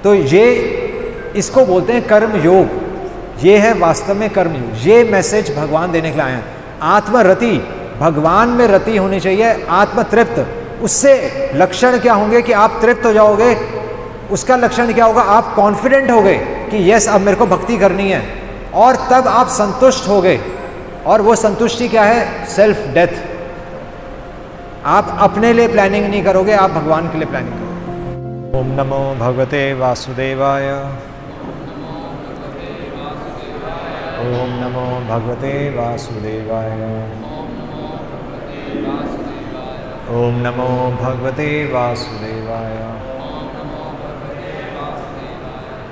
तो ये इसको बोलते हैं कर्म योग। ये है वास्तव में कर्म योग। ये मैसेज भगवान देने के लिए आए हैं। आत्मरति, भगवान में रति होनी चाहिए, आत्मतृप्त। उससे लक्षण क्या होंगे कि आप तृप्त हो जाओगे। उसका लक्षण क्या होगा, आप कॉन्फिडेंट हो गए कि यस अब मेरे को भक्ति करनी है, और तब आप संतुष्ट हो गए। और वो संतुष्टि क्या है, सेल्फ डेथ। आप अपने लिए प्लानिंग नहीं करोगे, आप भगवान के लिए प्लानिंग करोगे। ओम नमो भगवते वासुदेवाय। ओम नमो भगवते वासुदेवाय। ओम नमो भगवते वासुदेवाय।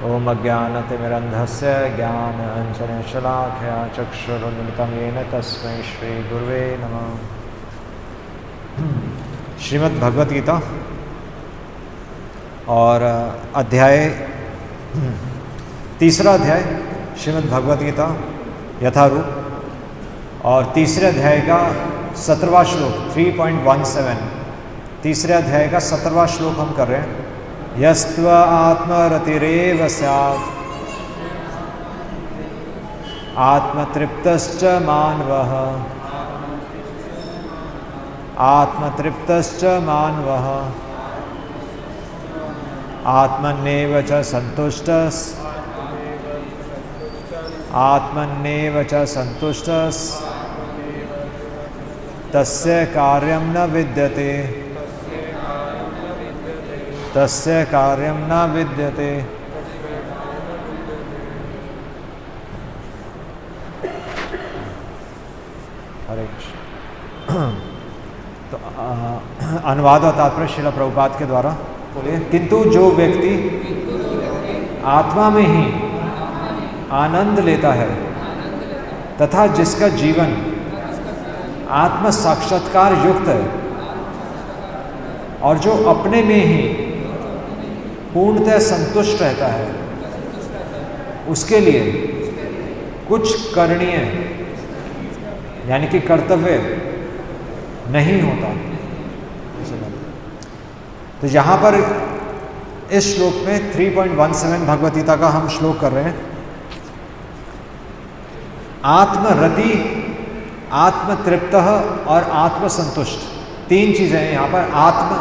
ओम अज्ञानतिमिरन्धस्य ज्ञानाञ्जनशलाकया चक्षुरुन्मिलितं येन तस्मै श्री गुरुवे नमः। श्रीमद् भगवत गीता और अध्याय तीसरा अध्याय श्रीमद् भगवत गीता यथारूप, और तीसरे अध्याय का 17वां श्लोक 3.17, तीसरे अध्याय का 17वां श्लोक हम कर रहे हैं। यस्त्व आत्मरतिरेव स्यात् आत्मतृप्तश्च मानवः आत्मतृप्तश्च मानवः आत्मन्नेव च सन्तुष्टः आत्मन्नेव च सन्तुष्टः तस्य कार्यं न विद्यते तस्य कार्यं न विद्यते। हरे कृष्ण। तो अनुवाद और तात्पर्य श्रील प्रभुपाद के द्वारा बोलिए। किंतु जो व्यक्ति आत्मा में ही आनंद लेता है तथा जिसका जीवन आत्म साक्षात्कार युक्त है, और जो अपने में ही पूर्णतः संतुष्ट रहता है, उसके लिए कुछ करणीय यानी कि कर्तव्य नहीं होता। तो यहाँ पर इस श्लोक में 3.17 भगवत गीता का हम श्लोक कर रहे हैं। आत्मरति, आत्मतृप्त और आत्मसंतुष्ट, तीन चीजें हैं यहाँ पर। आत्म,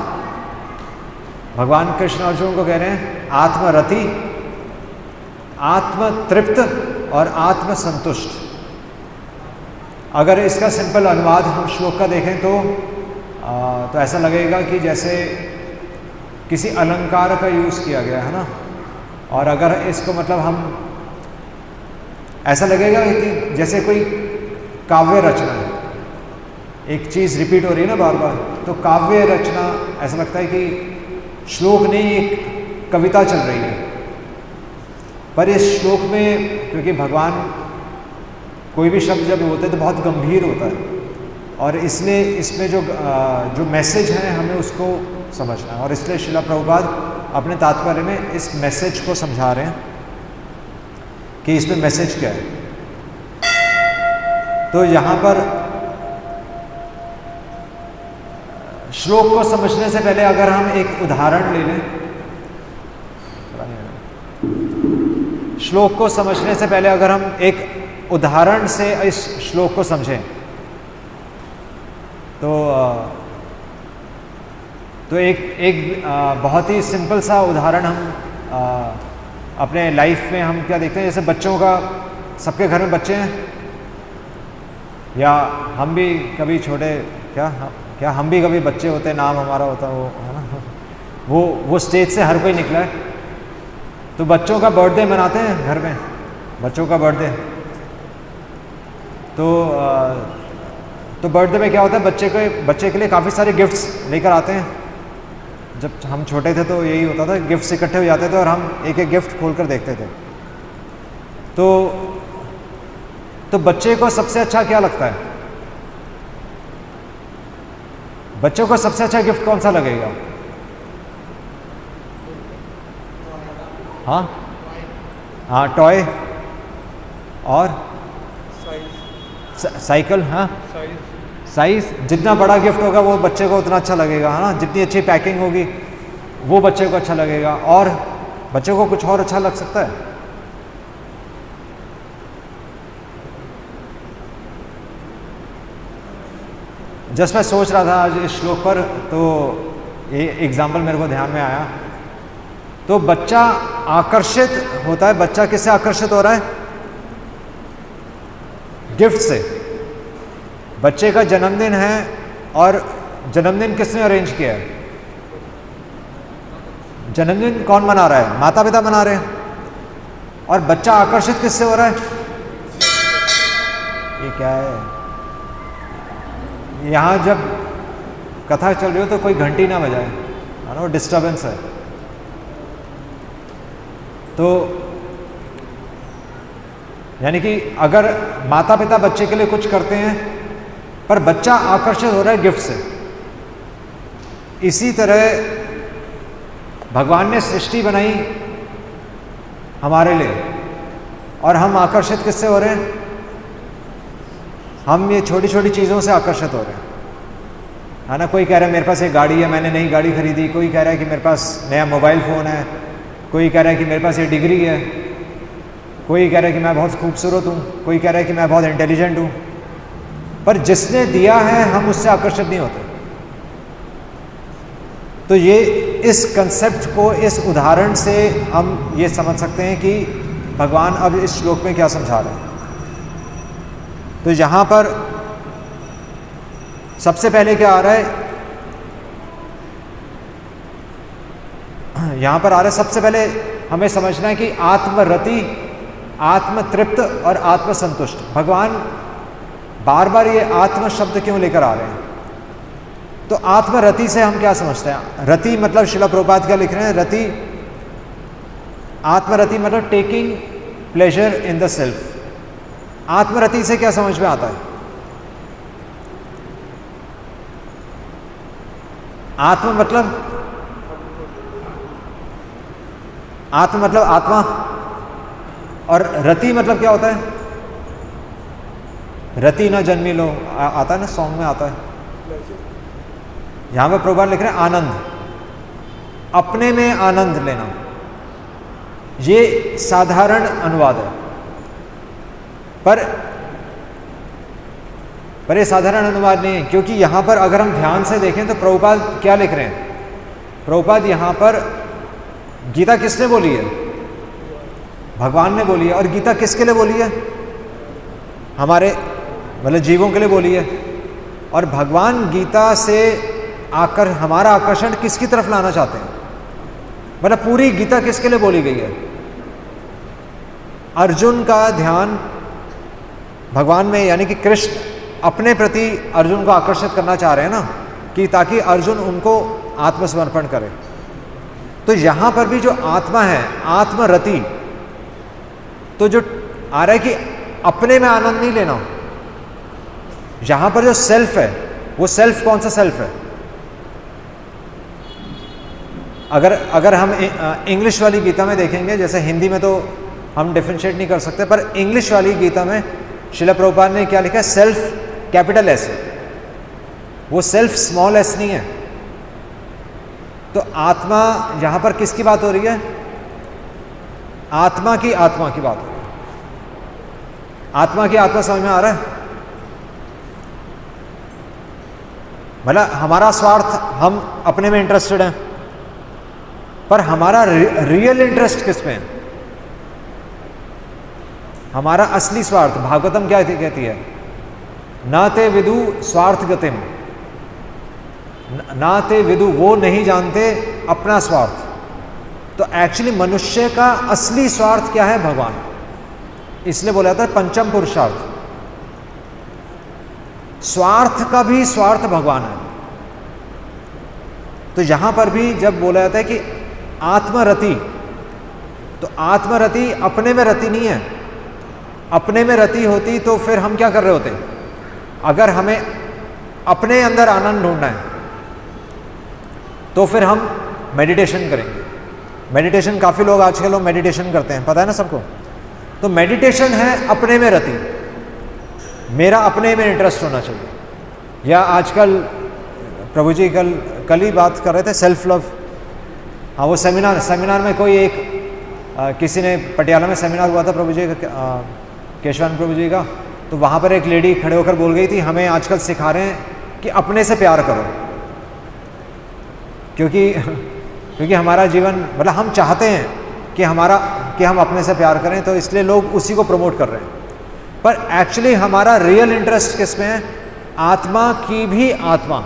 भगवान कृष्ण अर्जुन को कह रहे हैं आत्मरति, आत्मतृप्त और आत्मसंतुष्ट। अगर इसका सिंपल अनुवाद हम श्लोक का देखें तो ऐसा लगेगा कि जैसे किसी अलंकार का यूज़ किया गया है ना, और अगर इसको मतलब हम ऐसा लगेगा कि जैसे कोई काव्य रचना है, एक चीज़ रिपीट हो रही है ना बार बार, तो काव्य रचना ऐसा लगता है कि श्लोक नहीं, एक कविता चल रही है। पर इस श्लोक में क्योंकि भगवान कोई भी शब्द जब बोलते हैं तो बहुत गंभीर होता है, और इसलिए इसमें जो मैसेज है हमें उसको समझना है, और इसलिए श्रील प्रभुपाद अपने तात्पर्य में इस मैसेज को समझा रहे हैं कि इसमें मैसेज क्या है। तो यहाँ पर श्लोक को समझने से पहले अगर हम एक उदाहरण ले लें, श्लोक को समझने से पहले अगर हम एक उदाहरण से इस श्लोक को समझें तो एक बहुत ही सिंपल सा उदाहरण हम अपने लाइफ में हम क्या देखते हैं। जैसे बच्चों का, सबके घर में बच्चे हैं, या हम भी कभी छोटे क्या हम भी कभी बच्चे होते हैं, नाम हमारा होता है वो, है ना, वो स्टेज से हर कोई निकला है। तो बच्चों का बर्थडे मनाते हैं घर में, बच्चों का बर्थडे। तो बर्थडे में क्या होता है, बच्चे के लिए काफ़ी सारे गिफ्ट्स लेकर आते हैं। जब हम छोटे थे तो यही होता था, गिफ्ट्स इकट्ठे हो जाते थे और हम एक एक गिफ्ट खोलकर देखते थे। तो बच्चे को सबसे अच्छा क्या लगता है? बच्चों को सबसे अच्छा गिफ्ट कौन सा लगेगा? हाँ, टॉय और साइकिल। हाँ, साइज जितना बड़ा गिफ्ट होगा वो बच्चे को उतना अच्छा लगेगा, है ना। जितनी अच्छी पैकिंग होगी वो बच्चे को अच्छा लगेगा। और बच्चों को कुछ और अच्छा लग सकता है? जस्ट मैं सोच रहा था आज इस श्लोक पर, तो ये एग्जाम्पल मेरे को ध्यान में आया। तो बच्चा आकर्षित होता है, बच्चा किससे आकर्षित हो रहा है? गिफ्ट से। बच्चे का जन्मदिन है और जन्मदिन किसने अरेंज किया है? जन्मदिन कौन मना रहा है? माता पिता मना रहे हैं। और बच्चा आकर्षित किससे हो रहा है? ये क्या है? यहाँ जब कथा चल रही हो तो कोई घंटी ना बजाए, है ना, डिस्टर्बेंस है। तो यानी कि अगर माता पिता बच्चे के लिए कुछ करते हैं पर बच्चा आकर्षित हो रहा है गिफ्ट से, इसी तरह भगवान ने सृष्टि बनाई हमारे लिए और हम आकर्षित किससे हो रहे हैं? हम ये छोटी छोटी चीज़ों से आकर्षित हो रहे हैं, है ना। कोई कह रहा है मेरे पास एक गाड़ी है, मैंने नई गाड़ी खरीदी। कोई कह रहा है कि मेरे पास नया मोबाइल फ़ोन है। कोई कह रहा है कि मेरे पास ये डिग्री है। कोई कह रहा है कि मैं बहुत खूबसूरत हूँ। कोई कह रहा है कि मैं बहुत इंटेलिजेंट हूँ। पर जिसने दिया है हम उससे आकर्षित नहीं होते। तो ये इस कंसेप्ट को, इस उदाहरण से हम ये समझ सकते हैं कि भगवान अब इस श्लोक में क्या समझा रहे हैं। तो यहाँ पर सबसे पहले क्या आ रहा है? यहाँ पर आ रहा है, सबसे पहले हमें समझना है कि आत्मरति, आत्मतृप्त और आत्मसंतुष्ट। भगवान बार बार ये आत्म शब्द क्यों लेकर आ रहे हैं? तो आत्मरति से हम क्या समझते हैं? रति मतलब श्रील प्रभुपाद क्या लिख रहे हैं? रति, आत्मरति मतलब taking pleasure in the self. आत्मरति से क्या समझ में आता है? आत्म मतलब आत्मा, और रति मतलब क्या होता है? रति न जन्मी लो, आता है ना, सॉन्ग में आता है। यहां पर प्रभुपाद लिख रहे हैं आनंद, अपने में आनंद लेना। ये साधारण अनुवाद है, पर ये साधारण अनुवाद नहीं है, क्योंकि यहां पर अगर हम ध्यान से देखें तो प्रभुपाद क्या लिख रहे हैं? प्रभुपाद यहां पर गीता किसने बोली है? भगवान ने बोली है। और गीता किसके लिए बोली है? हमारे मतलब जीवों के लिए बोली है। और भगवान गीता से आकर हमारा आकर्षण किसकी तरफ लाना चाहते हैं? मतलब पूरी गीता किसके लिए बोली गई है? अर्जुन का ध्यान भगवान में, यानी कि कृष्ण अपने प्रति अर्जुन को आकर्षित करना चाह रहे हैं ना, कि ताकि अर्जुन उनको आत्मसमर्पण करे। तो यहां पर भी जो आत्मा है, आत्मरति, तो जो आ रहा है कि अपने में आनंद नहीं लेना। यहां पर जो सेल्फ है, वो सेल्फ कौन सा सेल्फ है? अगर हम इंग्लिश वाली गीता में देखेंगे, जैसे हिंदी में तो हम डिफरेंशिएट नहीं कर सकते, पर इंग्लिश वाली गीता में श्रील प्रभुपाद ने क्या लिखा है? सेल्फ कैपिटल एस है, वो सेल्फ स्मॉल एस नहीं है। तो आत्मा, यहां पर किसकी बात हो रही है? आत्मा की बात हो रही है। आत्मा की आत्मा समझ में आ रहा है? मतलब हमारा स्वार्थ, हम अपने में इंटरेस्टेड हैं, पर हमारा रियल इंटरेस्ट किस में है? हमारा असली स्वार्थ, भागवतम क्या कहती है? ना ते विदु स्वार्थ गतिम, ना ते विदु, वो नहीं जानते अपना स्वार्थ। तो एक्चुअली मनुष्य का असली स्वार्थ क्या है? भगवान। इसलिए बोला जाता है पंचम पुरुषार्थ। स्वार्थ का भी स्वार्थ भगवान है। तो यहां पर भी जब बोला जाता है कि आत्मरति, तो आत्मरति अपने में रति नहीं है। अपने में रति होती तो फिर हम क्या कर रहे होते? अगर हमें अपने अंदर आनंद ढूंढना है तो फिर हम मेडिटेशन करेंगे। मेडिटेशन, काफ़ी लोग आजकल लोग मेडिटेशन करते हैं, पता है ना सबको। तो मेडिटेशन है अपने में रति, मेरा अपने में इंटरेस्ट होना चाहिए। या आजकल प्रभु जी कल ही बात कर रहे थे सेल्फ लव। हाँ, वो सेमिनार में कोई एक किसी ने पटियाला में सेमिनार हुआ था प्रभु जी का, केशवानंद प्रभु जी का, तो वहाँ पर एक लेडी खड़े होकर बोल गई थी, हमें आजकल सिखा रहे हैं कि अपने से प्यार करो, क्योंकि हमारा जीवन, मतलब हम चाहते हैं कि हम अपने से प्यार करें, तो इसलिए लोग उसी को प्रमोट कर रहे हैं। पर एक्चुअली हमारा रियल इंटरेस्ट किस में है? आत्मा की भी आत्मा,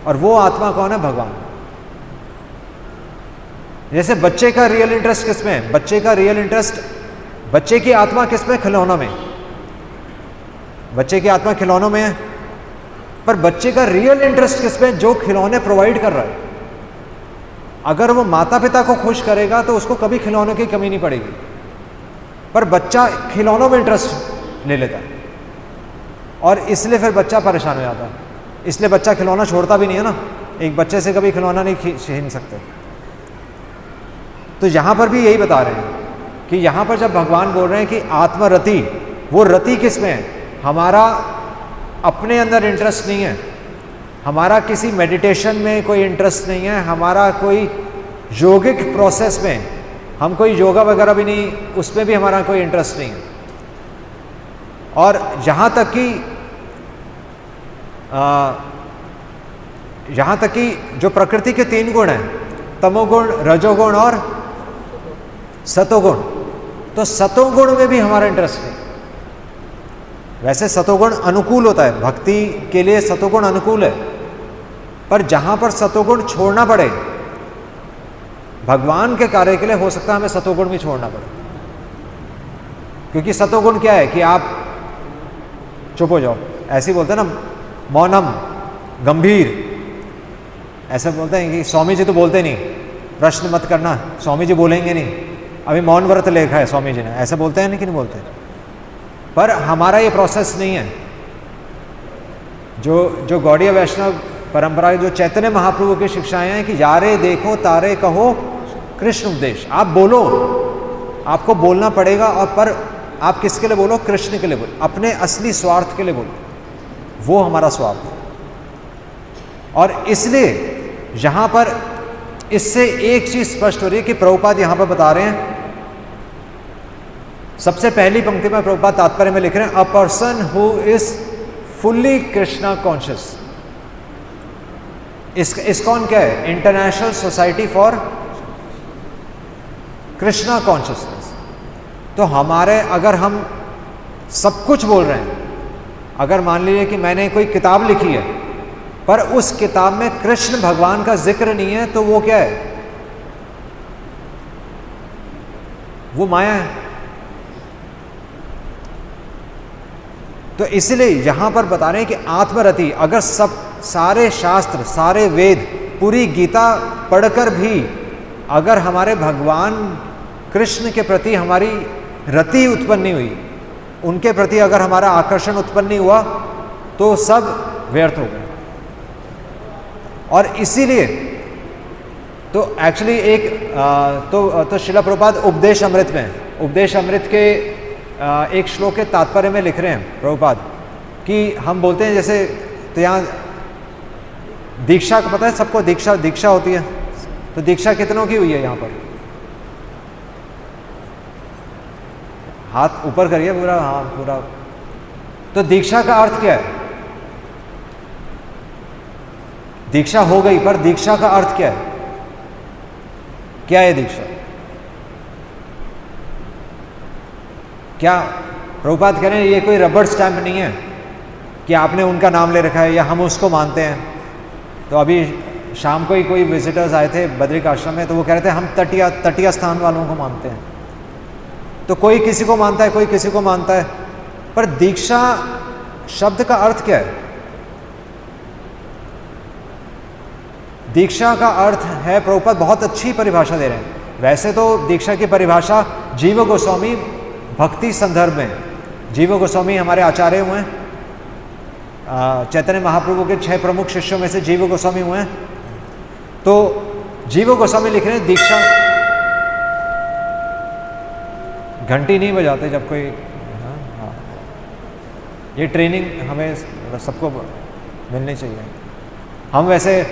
और वो आत्मा कौन है? भगवान। जैसे बच्चे का रियल इंटरेस्ट किस में है? बच्चे की आत्मा किस में? खिलौनों में। बच्चे की आत्मा खिलौनों में है, पर बच्चे का रियल इंटरेस्ट किस में? जो खिलौने प्रोवाइड कर रहा है। अगर वो माता पिता को खुश करेगा तो उसको कभी खिलौनों की कमी नहीं पड़ेगी, पर बच्चा खिलौनों में इंटरेस्ट ले लेता है, और इसलिए फिर बच्चा परेशान हो जाता है। इसलिए बच्चा खिलौना छोड़ता भी नहीं है ना, एक बच्चे से कभी खिलौना नहीं छीन सकते। तो यहाँ पर भी यही बता रहे हैं कि यहाँ पर जब भगवान बोल रहे हैं कि आत्मरति, वो रति किस में है? हमारा अपने अंदर इंटरेस्ट नहीं है, हमारा किसी मेडिटेशन में कोई इंटरेस्ट नहीं है, हमारा कोई योगिक प्रोसेस में, हम कोई योगा वगैरह भी नहीं, उसमें भी हमारा कोई इंटरेस्ट नहीं है। और यहाँ तक कि जो प्रकृति के 3 गुण हैं, तमोगुण, रजोगुण और सतोगुण, तो सतोगुण में भी हमारा इंटरेस्ट नहीं। वैसे सतोगुण अनुकूल होता है, भक्ति के लिए सतोगुण अनुकूल है, पर जहां पर सतोगुण छोड़ना पड़े भगवान के कार्य के लिए, हो सकता है हमें सतोगुण भी छोड़ना पड़े। क्योंकि सतोगुण क्या है कि आप चुप हो जाओ, ऐसे ही बोलते हैं ना, मौनम गंभीर, ऐसे बोलते हैं कि स्वामी जी तो बोलते नहीं, प्रश्न मत करना, स्वामी जी बोलेंगे नहीं, अभी मौन व्रत लेखा है स्वामी जी ने, ऐसे बोलते हैं नहीं कि नहीं बोलते। पर हमारा ये प्रोसेस नहीं है। जो गौड़ीय वैष्णव परंपरा, जो चैतन्य महाप्रभु की शिक्षाएं हैं कि यारे देखो तारे कहो कृष्ण उपदेश, आप बोलो, आपको बोलना पड़ेगा, और पर आप किसके लिए बोलो? कृष्ण के लिए बोलो, अपने असली स्वार्थ के लिए बोलो, वो हमारा स्वार्थ है। और इसलिए यहां पर इससे एक चीज स्पष्ट हो रही है कि प्रभुपाद यहां पर बता रहे हैं, सबसे पहली पंक्ति में प्रभुपाद तात्पर्य में लिख रहे हैं, a person who is fully Krishna conscious. ISKCON क्या है? International society for Krishna consciousness. तो हमारे, अगर हम सब कुछ बोल रहे हैं, अगर मान लीजिए कि मैंने कोई किताब लिखी है, पर उस किताब में कृष्ण भगवान का जिक्र नहीं है, तो वो क्या है? वो माया है। तो इसलिए यहां पर बता रहे हैं कि आत्मरति, अगर सारे शास्त्र, सारे वेद, पूरी गीता पढ़कर भी अगर हमारे भगवान कृष्ण के प्रति हमारी रति उत्पन्न नहीं हुई, उनके प्रति अगर हमारा आकर्षण उत्पन्न नहीं हुआ, तो सब व्यर्थ हो गए। और इसीलिए तो एक्चुअली तो श्रील प्रभुपाद उपदेश अमृत में, उपदेश अमृत के एक श्लोक के तात्पर्य में लिख रहे हैं प्रभुपाद कि हम बोलते हैं, जैसे तो यहाँ दीक्षा का पता है सबको, दीक्षा होती है, तो दीक्षा कितनों की हुई है? यहाँ पर हाथ ऊपर करिए पूरा, हाँ पूरा। तो दीक्षा का अर्थ क्या है? दीक्षा हो गई, पर दीक्षा का अर्थ क्या है? क्या है दीक्षा? क्या प्रभुपाद कह रहे हैं ये कोई रबड़ स्टैंप नहीं है कि आपने उनका नाम ले रखा है या हम उसको मानते हैं। तो अभी शाम को ही कोई विजिटर्स आए थे बद्रिक आश्रम में, तो वो कह रहे थे हम तटीय स्थान वालों को मानते हैं। तो कोई किसी को मानता है, कोई किसी को मानता है, पर दीक्षा शब्द का अर्थ क्या है? दीक्षा का अर्थ है, प्रभुपाद बहुत अच्छी परिभाषा दे रहे हैं। वैसे तो दीक्षा की परिभाषा जीव गोस्वामी भक्ति संदर्भ में, जीव गोस्वामी हमारे आचार्य हुए हैं, चैतन्य महाप्रभु के 6 प्रमुख शिष्यों में से जीव गोस्वामी हुए हैं। तो जीव गोस्वामी लिख रहे हैं दीक्षा, घंटी नहीं बजाते जब कोई, हाँ, ये ट्रेनिंग हमें सबको मिलनी चाहिए। हम वैसे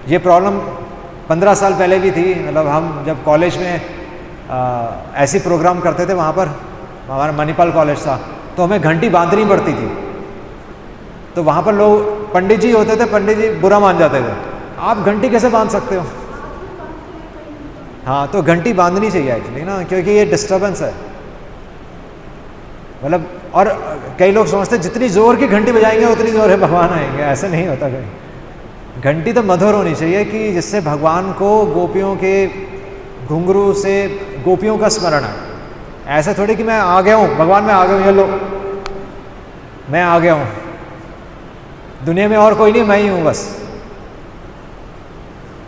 ये प्रॉब्लम 15 साल पहले भी थी, मतलब हम जब कॉलेज में ऐसी प्रोग्राम करते थे वहाँ पर, हमारा मणिपाल कॉलेज था, तो हमें घंटी बांधनी पड़ती थी। तो वहाँ पर लोग पंडित जी होते थे, पंडित जी बुरा मान जाते थे, आप घंटी कैसे बांध सकते हो। हाँ, तो घंटी बांधनी चाहिए एक्चुअली ना, क्योंकि ये डिस्टर्बेंस है मतलब। और कई लोग समझते जितनी जोर की घंटी बजाएंगे उतनी जोर है भगवान आएंगे, ऐसे नहीं होता कहीं। घंटी तो मधुर होनी चाहिए कि जिससे भगवान को गोपियों के घुंघरू से गोपियों का स्मरण है। ऐसे थोड़ी कि मैं आ गया हूँ भगवान, मैं आ गया हूँ, ये लो मैं आ गया हूँ, दुनिया में और कोई नहीं, मैं ही हूँ बस।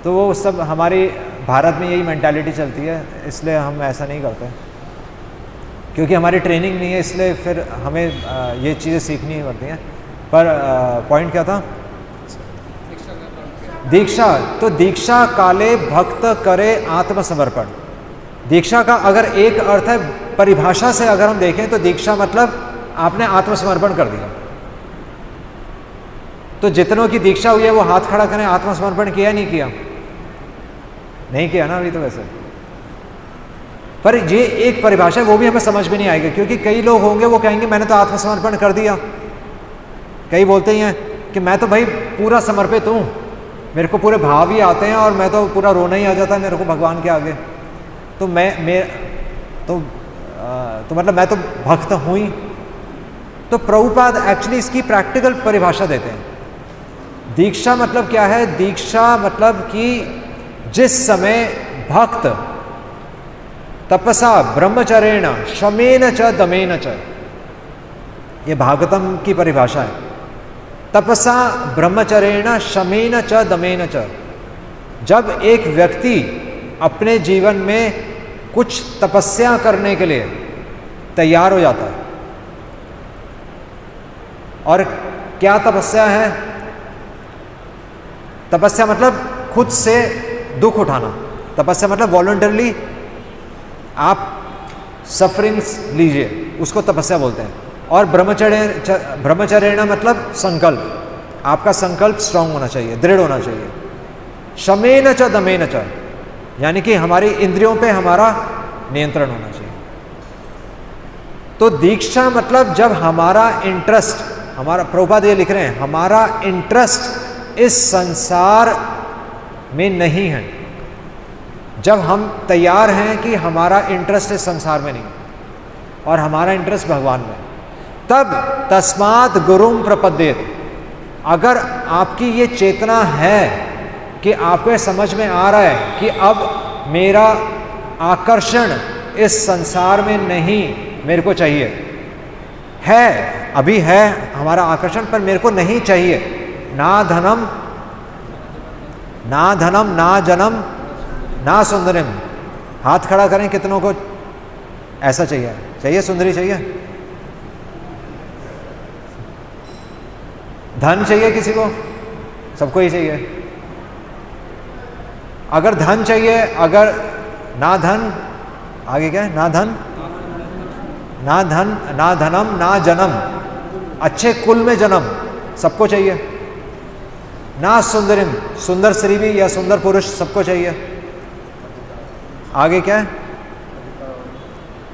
तो वो सब हमारी भारत में यही मेंटालिटी चलती है, इसलिए हम ऐसा नहीं करते, क्योंकि हमारी ट्रेनिंग नहीं है, इसलिए फिर हमें ये चीज़ें सीखनी पड़ती हैं। पर पॉइंट क्या था? दीक्षा। तो दीक्षा काले भक्त करे आत्मसमर्पण। दीक्षा का अगर एक अर्थ है, परिभाषा से अगर हम देखें तो दीक्षा मतलब आपने आत्मसमर्पण कर दिया। तो जितनों की दीक्षा हुई है वो हाथ खड़ा करें, आत्मसमर्पण किया नहीं किया? नहीं किया ना अभी तो वैसे। पर ये एक परिभाषा है, वो भी हमें समझ में नहीं आएगी, क्योंकि कई लोग होंगे वो कहेंगे मैंने तो आत्मसमर्पण कर दिया। कई बोलते ही हैं कि मैं तो भाई पूरा समर्पित हूँ, मेरे को पूरे भाव ही आते हैं और मैं तो पूरा रोना ही आ जाता है मेरे को भगवान के आगे, तो तो मतलब मैं तो भक्त हूँ ही। तो प्रभुपाद एक्चुअली इसकी प्रैक्टिकल परिभाषा देते हैं। दीक्षा मतलब क्या है? दीक्षा मतलब कि जिस समय भक्त तपसा ब्रह्मचर्येण शमेन च दमेन च, ये भागवतम की परिभाषा है। तपसा ब्रह्मचर्येण शमेन च दमेन च, जब एक व्यक्ति अपने जीवन में कुछ तपस्या करने के लिए तैयार हो जाता है। और क्या तपस्या है? तपस्या मतलब खुद से दुख उठाना। तपस्या मतलब वॉलंटरली आप सफरिंग्स लीजिए, उसको तपस्या बोलते हैं। और ब्रह्मचर्य मतलब संकल्प, आपका संकल्प स्ट्रांग होना चाहिए, दृढ़ होना चाहिए। शमेन च दमेन च, यानी कि हमारी इंद्रियों पे हमारा नियंत्रण होना चाहिए। तो दीक्षा मतलब जब हमारा इंटरेस्ट, हमारा, प्रभुपाद ये लिख रहे हैं, हमारा इंटरेस्ट इस संसार में नहीं है, जब हम तैयार हैं कि हमारा इंटरेस्ट इस संसार में नहीं और हमारा इंटरेस्ट भगवान में, तब तस्मात् गुरुम प्रपद्येत। अगर आपकी ये चेतना है कि आपको ये समझ में आ रहा है कि अब मेरा आकर्षण इस संसार में नहीं, मेरे को चाहिए, है अभी है हमारा आकर्षण, पर मेरे को नहीं चाहिए। ना धनम ना जन्म ना सुंदरिम। हाथ खड़ा करें, कितनों को ऐसा चाहिए? चाहिए सुंदरी चाहिए? धन चाहिए किसी को? सबको ही चाहिए। अगर धन चाहिए, अगर ना धन, आगे क्या है? ना धनम ना जन्म, अच्छे कुल में जन्म, सबको चाहिए। ना सुंदरिम, सुंदर स्त्री भी या सुंदर पुरुष, सबको चाहिए। आगे क्या है?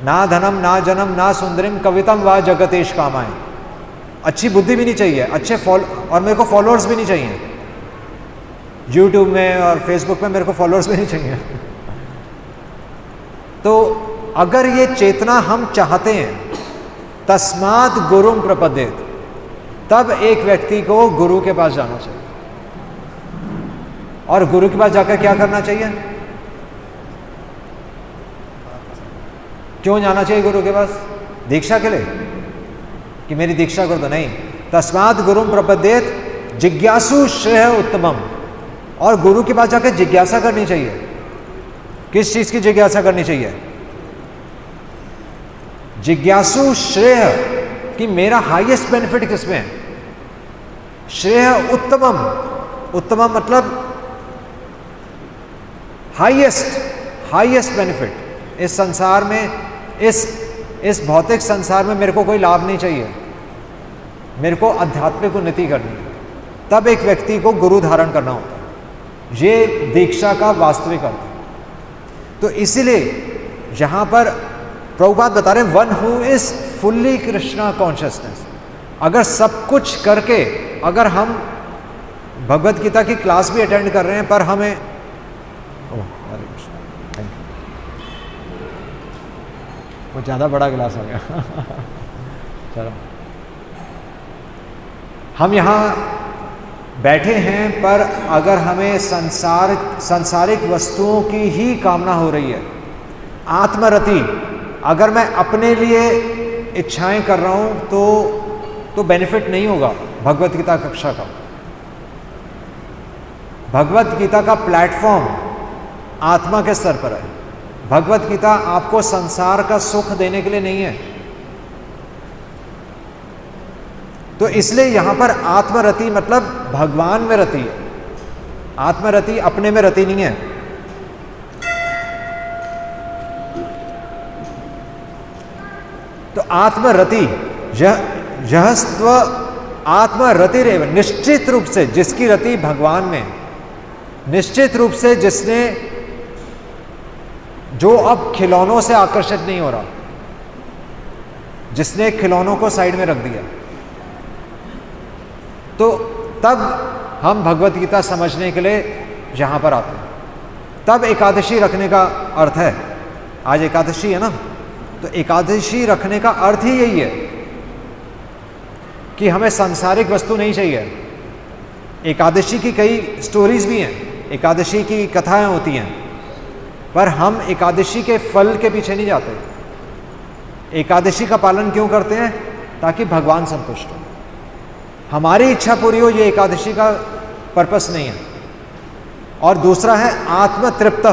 ना धनम ना जन्म ना सुंदरिम कवितम व जगतेश कामाय। अच्छी बुद्धि भी नहीं चाहिए, अच्छे और मेरे को फॉलोअर्स भी नहीं चाहिए। यूट्यूब में और फेसबुक में मेरे को फॉलोअर्स भी नहीं चाहिए। तो अगर ये चेतना हम चाहते हैं, तस्मात् गुरुम प्रपद्येत, तब एक व्यक्ति को गुरु के पास जाना चाहिए। और गुरु के पास जाकर क्या करना चाहिए? क्यों जाना चाहिए गुरु के पास? दीक्षा के लिए कि मेरी दीक्षा कर दो? नहीं। तस्मात् गुरुम प्रपद्येत जिज्ञासु श्रेय उत्तमम। और गुरु के पास जाकर जिज्ञासा करनी चाहिए। किस चीज की जिज्ञासा करनी चाहिए? जिज्ञासु श्रेय, कि मेरा हाईएस्ट बेनिफिट किसमें है। श्रेय उत्तमम, उत्तमम मतलब हाईएस्ट बेनिफिट। इस संसार में, इस भौतिक संसार में मेरे को कोई लाभ नहीं चाहिए, मेरे को आध्यात्मिक उन्नति करनी है। तब एक व्यक्ति को गुरु धारण करना होता है। ये दीक्षा का वास्तविक अर्थ है। तो इसीलिए यहाँ पर प्रभुपाद बता रहे हैं one who is fully Krishna consciousness. अगर सब कुछ करके अगर हम भगवत गीता की क्लास भी अटेंड कर रहे हैं पर हमें हरे कृष्ण, थैंक यू, वो ज़्यादा बड़ा गिलास हो गया चलो, हम यहाँ बैठे हैं पर अगर हमें सांसारिक वस्तुओं की ही कामना हो रही है, आत्मरति, अगर मैं अपने लिए इच्छाएं कर रहा हूं तो बेनिफिट नहीं होगा भगवत गीता कक्षा का। भगवत गीता का प्लेटफॉर्म आत्मा के स्तर पर है। भगवत गीता आपको संसार का सुख देने के लिए नहीं है। तो इसलिए यहां पर आत्मरति मतलब भगवान में रति है, आत्मरति अपने में रति नहीं है। तो आत्मरति यह स्व आत्मरति रेव, निश्चित रूप से जिसकी रति भगवान में, निश्चित रूप से जिसने, जो अब खिलौनों से आकर्षित नहीं हो रहा, जिसने खिलौनों को साइड में रख दिया, तो तब हम भगवत गीता समझने के लिए यहां पर आते हैं। तब एकादशी रखने का अर्थ है, आज एकादशी है ना, तो एकादशी रखने का अर्थ ही यही है कि हमें सांसारिक वस्तु नहीं चाहिए। एकादशी की कई स्टोरीज भी हैं, एकादशी की कथाएं होती हैं, पर हम एकादशी के फल के पीछे नहीं जाते। एकादशी का पालन क्यों करते हैं? ताकि भगवान संतुष्ट हो, हमारी इच्छा पूरी हो, ये एकादशी का पर्पस नहीं है। और दूसरा है आत्मतृप्त,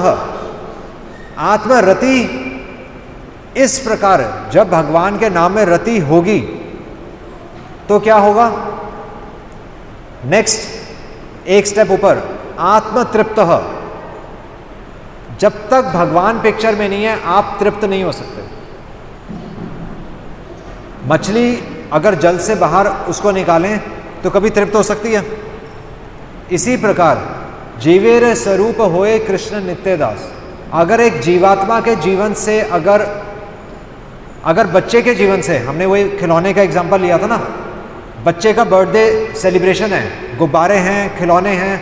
आत्मरति। इस प्रकार जब भगवान के नाम में रति होगी तो क्या होगा? नेक्स्ट एक स्टेप ऊपर, आत्मतृप्त। जब तक भगवान पिक्चर में नहीं है आप तृप्त नहीं हो सकते। मछली अगर जल से बाहर उसको निकालें तो कभी तृप्त हो सकती है? इसी प्रकार जीवेर स्वरूप होए कृष्ण नित्यदास। अगर एक जीवात्मा के जीवन से, अगर बच्चे के जीवन से, हमने वही खिलौने का एग्जांपल लिया था ना, बच्चे का बर्थडे सेलिब्रेशन है, गुब्बारे हैं, खिलौने हैं,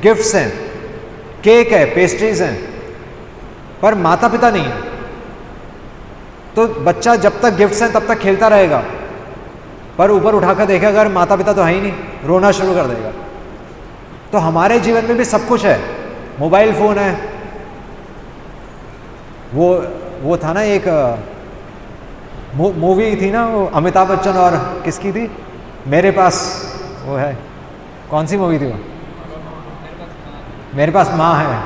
गिफ्ट्स हैं, केक है, पेस्ट्रीज हैं, पर माता पिता नहीं है, तो बच्चा जब तक गिफ्ट्स हैं तब तक खेलता रहेगा, पर ऊपर उठाकर देखेगा अगर माता पिता तो है ही नहीं, रोना शुरू कर देगा। तो हमारे जीवन में भी सब कुछ है, मोबाइल फोन है, वो था ना एक मूवी थी ना, वो अमिताभ बच्चन और किसकी थी, मेरे पास, वो है, कौन सी मूवी थी वो? मेरे पास माँ है,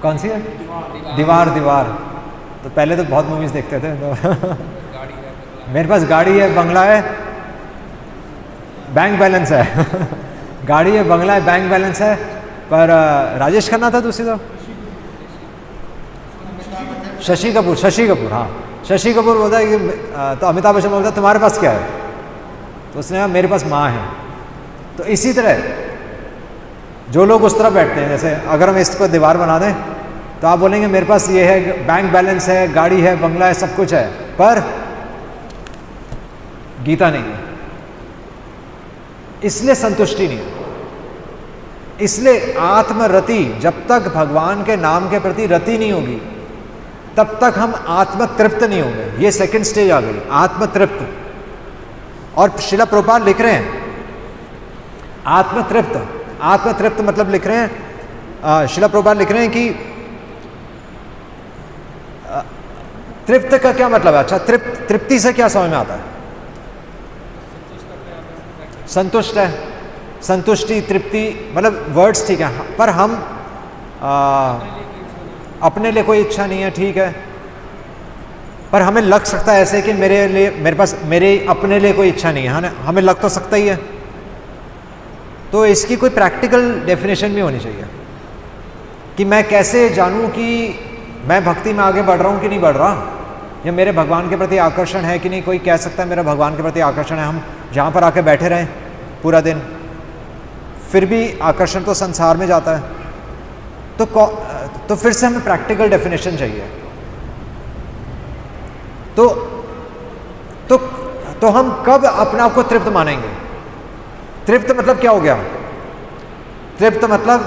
कौन सी है? दीवार। तो पहले तो बहुत मूवीज देखते थे तो मेरे पास गाड़ी है, बंगला है, बैंक बैलेंस है गाड़ी है, बंगला है, बैंक बैलेंस है, पर राजेश खन्ना था दूसरी, तो शशि कपूर, हाँ, शशि कपूर बोलता है कि तो अमिताभ बच्चन बोलता है तुम्हारे पास क्या है? तो उसने कहा मेरे पास माँ है। तो इसी तरह जो लोग उस तरफ बैठते हैं, जैसे अगर हम इसको दीवार बना दें तो आप बोलेंगे मेरे पास ये है, बैंक बैलेंस है, गाड़ी है, बंगला है, सब कुछ है, पर गीता नहीं है, इसलिए संतुष्टि नहीं है। इसलिए आत्मरति, जब तक भगवान के नाम के प्रति रति नहीं होगी तब तक हम आत्मतृप्त नहीं होंगे। ये सेकंड स्टेज आ गई, आत्मतृप्त। और श्रील प्रभुपाद लिख रहे हैं आत्मतृप्त मतलब लिख रहे हैं, श्रील प्रभुपाद लिख रहे हैं कि तृप्त का क्या मतलब है? अच्छा, तृप्ति से क्या समझ में आता है? संतुष्ट है, संतुष्टि, तृप्ति, मतलब वर्ड्स ठीक है, पर हम अपने लिए कोई इच्छा नहीं है, ठीक है, पर हमें लग सकता है ऐसे कि मेरे अपने लिए कोई इच्छा नहीं है, हमें लग तो सकता ही है। तो इसकी कोई प्रैक्टिकल डेफिनेशन भी होनी चाहिए कि मैं कैसे जानूं कि मैं भक्ति में आगे बढ़ रहा हूं कि नहीं बढ़ रहा, या मेरे भगवान के प्रति आकर्षण है कि नहीं। कोई कह सकता है मेरा भगवान के प्रति आकर्षण है, हम जहाँ पर आके बैठे रहें पूरा दिन, फिर भी आकर्षण तो संसार में जाता है। तो फिर से हमें प्रैक्टिकल डेफिनेशन चाहिए तो तो तो हम कब अपने आप को तृप्त मानेंगे? तृप्त मतलब क्या हो गया? तृप्त मतलब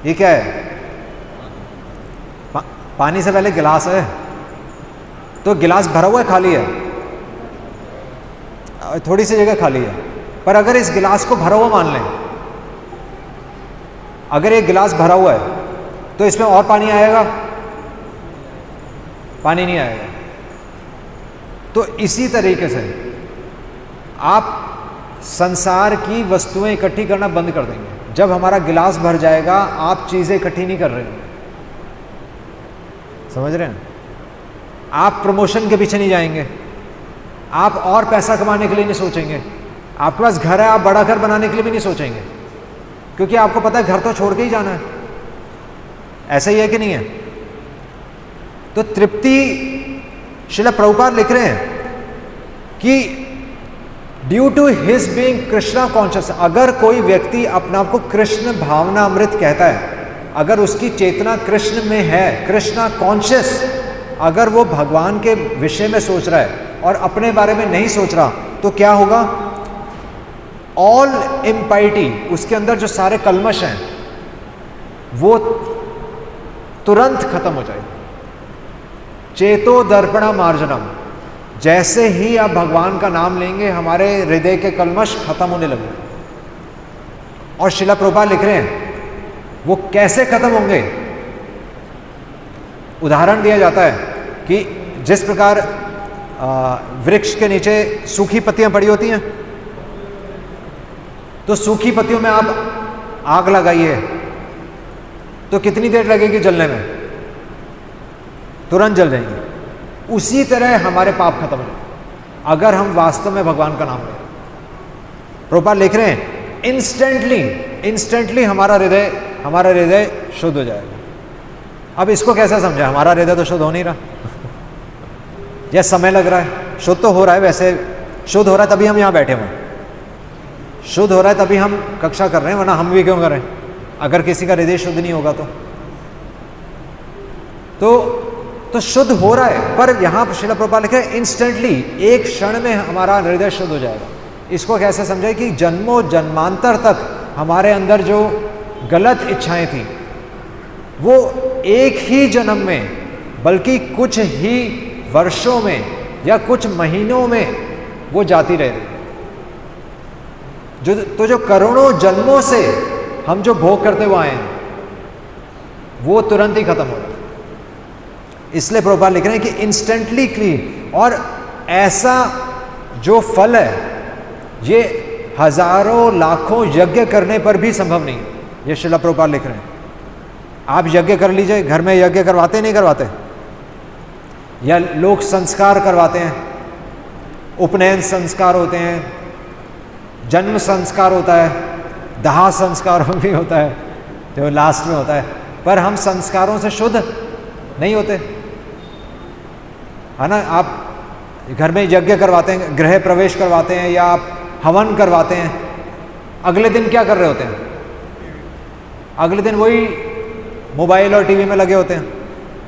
ये क्या है? पानी से पहले गिलास है, तो गिलास भरा हुआ है खाली है? थोड़ी सी जगह खाली है, पर अगर इस गिलास को भरा हुआ मान लें, अगर एक गिलास भरा हुआ है तो इसमें और पानी आएगा? पानी नहीं आएगा। तो इसी तरीके से आप संसार की वस्तुएं इकट्ठी करना बंद कर देंगे। जब हमारा गिलास भर जाएगा, आप चीजें इकट्ठी नहीं कर रहे हैं। समझ रहे हैं? आप प्रमोशन के पीछे नहीं जाएंगे, आप और पैसा कमाने के लिए नहीं सोचेंगे। आपके पास घर है, आप बड़ा घर बनाने के लिए भी नहीं सोचेंगे, क्योंकि आपको पता है घर तो छोड़ के ही जाना है। ऐसा ही है कि नहीं है? तो तृप्ति, श्रील प्रभुपाद लिख रहे हैं कि due to his being Krishna conscious, अगर कोई व्यक्ति अपने आप को कृष्ण भावना अमृत कहता है, अगर उसकी चेतना कृष्ण में है, कृष्णा कॉन्शियस, अगर वो भगवान के विषय में सोच रहा है और अपने बारे में नहीं सोच रहा, तो क्या होगा? ऑल इम्पाइटी, उसके अंदर जो सारे कल्मश हैं वो तुरंत खत्म हो जाएगी। चेतो दर्पणा मार्जनम, जैसे ही आप भगवान का नाम लेंगे, हमारे हृदय के कल्मश खत्म होने लगे। और श्रील प्रभुपाद लिख रहे हैं वो कैसे खत्म होंगे? उदाहरण दिया जाता है कि जिस प्रकार वृक्ष के नीचे सूखी पत्तियां पड़ी होती हैं, तो सूखी पत्तियों में आप आग लगाइए तो कितनी देर लगेगी जलने में? तुरंत जल जाएंगे। उसी तरह हमारे पाप खत्म हो जाएंगे अगर हम वास्तव में भगवान का नाम लें। प्रभुपाद लिख रहे हैं इंस्टेंटली हमारा हृदय शुद्ध हो जाएगा। अब इसको कैसे समझा? हमारा हृदय तो शुद्ध हो नहीं रहा या समय लग रहा है? शुद्ध तो हो रहा है, वैसे शुद्ध हो रहा है तभी हम यहाँ बैठे हुए हैं, शुद्ध हो रहा है तभी हम कक्षा कर रहे हैं, वरना हम भी क्यों करें अगर किसी का हृदय शुद्ध नहीं होगा? तो शुद्ध हो रहा है, पर यहाँ पर श्रील प्रभुपाद लिखे इंस्टेंटली, एक क्षण में हमारा हृदय शुद्ध हो जाएगा। इसको कैसे समझे कि जन्मों जन्मांतर तक हमारे अंदर जो गलत इच्छाएं थी, वो एक ही जन्म में, बल्कि कुछ ही वर्षों में या कुछ महीनों में वो जाती रह रही। जो करोड़ों जन्मों से हम जो भोग करते हुए आए हैं, वो तुरंत ही खत्म हो रहा है। इसलिए प्रभुपाद लिख रहे हैं कि इंस्टेंटली क्लीन। और ऐसा जो फल है, ये हजारों लाखों यज्ञ करने पर भी संभव नहीं है। ये श्रील प्रभुपाद लिख रहे हैं। आप यज्ञ कर लीजिए, घर में यज्ञ करवाते नहीं करवाते? या लोग संस्कार करवाते हैं, उपनयन संस्कार होते हैं, जन्म संस्कार होता है, दाह संस्कार भी होता है जो लास्ट में होता है, पर हम संस्कारों से शुद्ध नहीं होते, है ना? आप घर में यज्ञ करवाते हैं, गृह प्रवेश करवाते हैं, या आप हवन करवाते हैं, अगले दिन क्या कर रहे होते हैं? अगले दिन वही मोबाइल और टीवी में लगे होते हैं।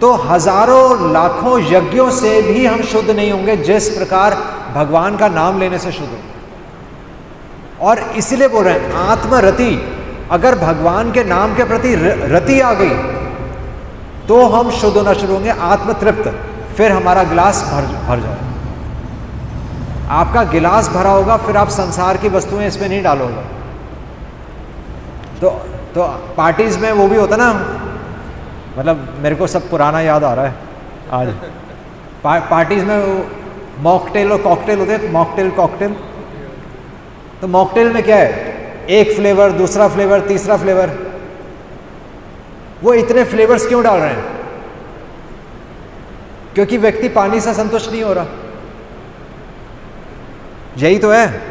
तो हजारों लाखों यज्ञों से भी हम शुद्ध नहीं होंगे जिस प्रकार भगवान का नाम लेने से शुद्ध होंगे। और इसीलिए बोल रहे हैं आत्मरति, अगर भगवान के नाम के प्रति रति आ गई तो हम शुद्ध होना शुरू होंगे, आत्मतृप्त, फिर हमारा गिलास भर जाए। आपका गिलास भरा होगा, फिर आप संसार की वस्तुएं इसमें नहीं डालोगे। तो पार्टीज में वो भी होता ना, मतलब मेरे को सब पुराना याद आ रहा है आज। पार्टीज में मॉकटेल और कॉकटेल होते हैं, मॉकटेल कॉकटेल। तो मॉकटेल में क्या है? एक फ्लेवर, दूसरा फ्लेवर, तीसरा फ्लेवर। वो इतने फ्लेवर्स क्यों डाल रहे हैं? क्योंकि व्यक्ति पानी से संतुष्ट नहीं हो रहा। यही तो है,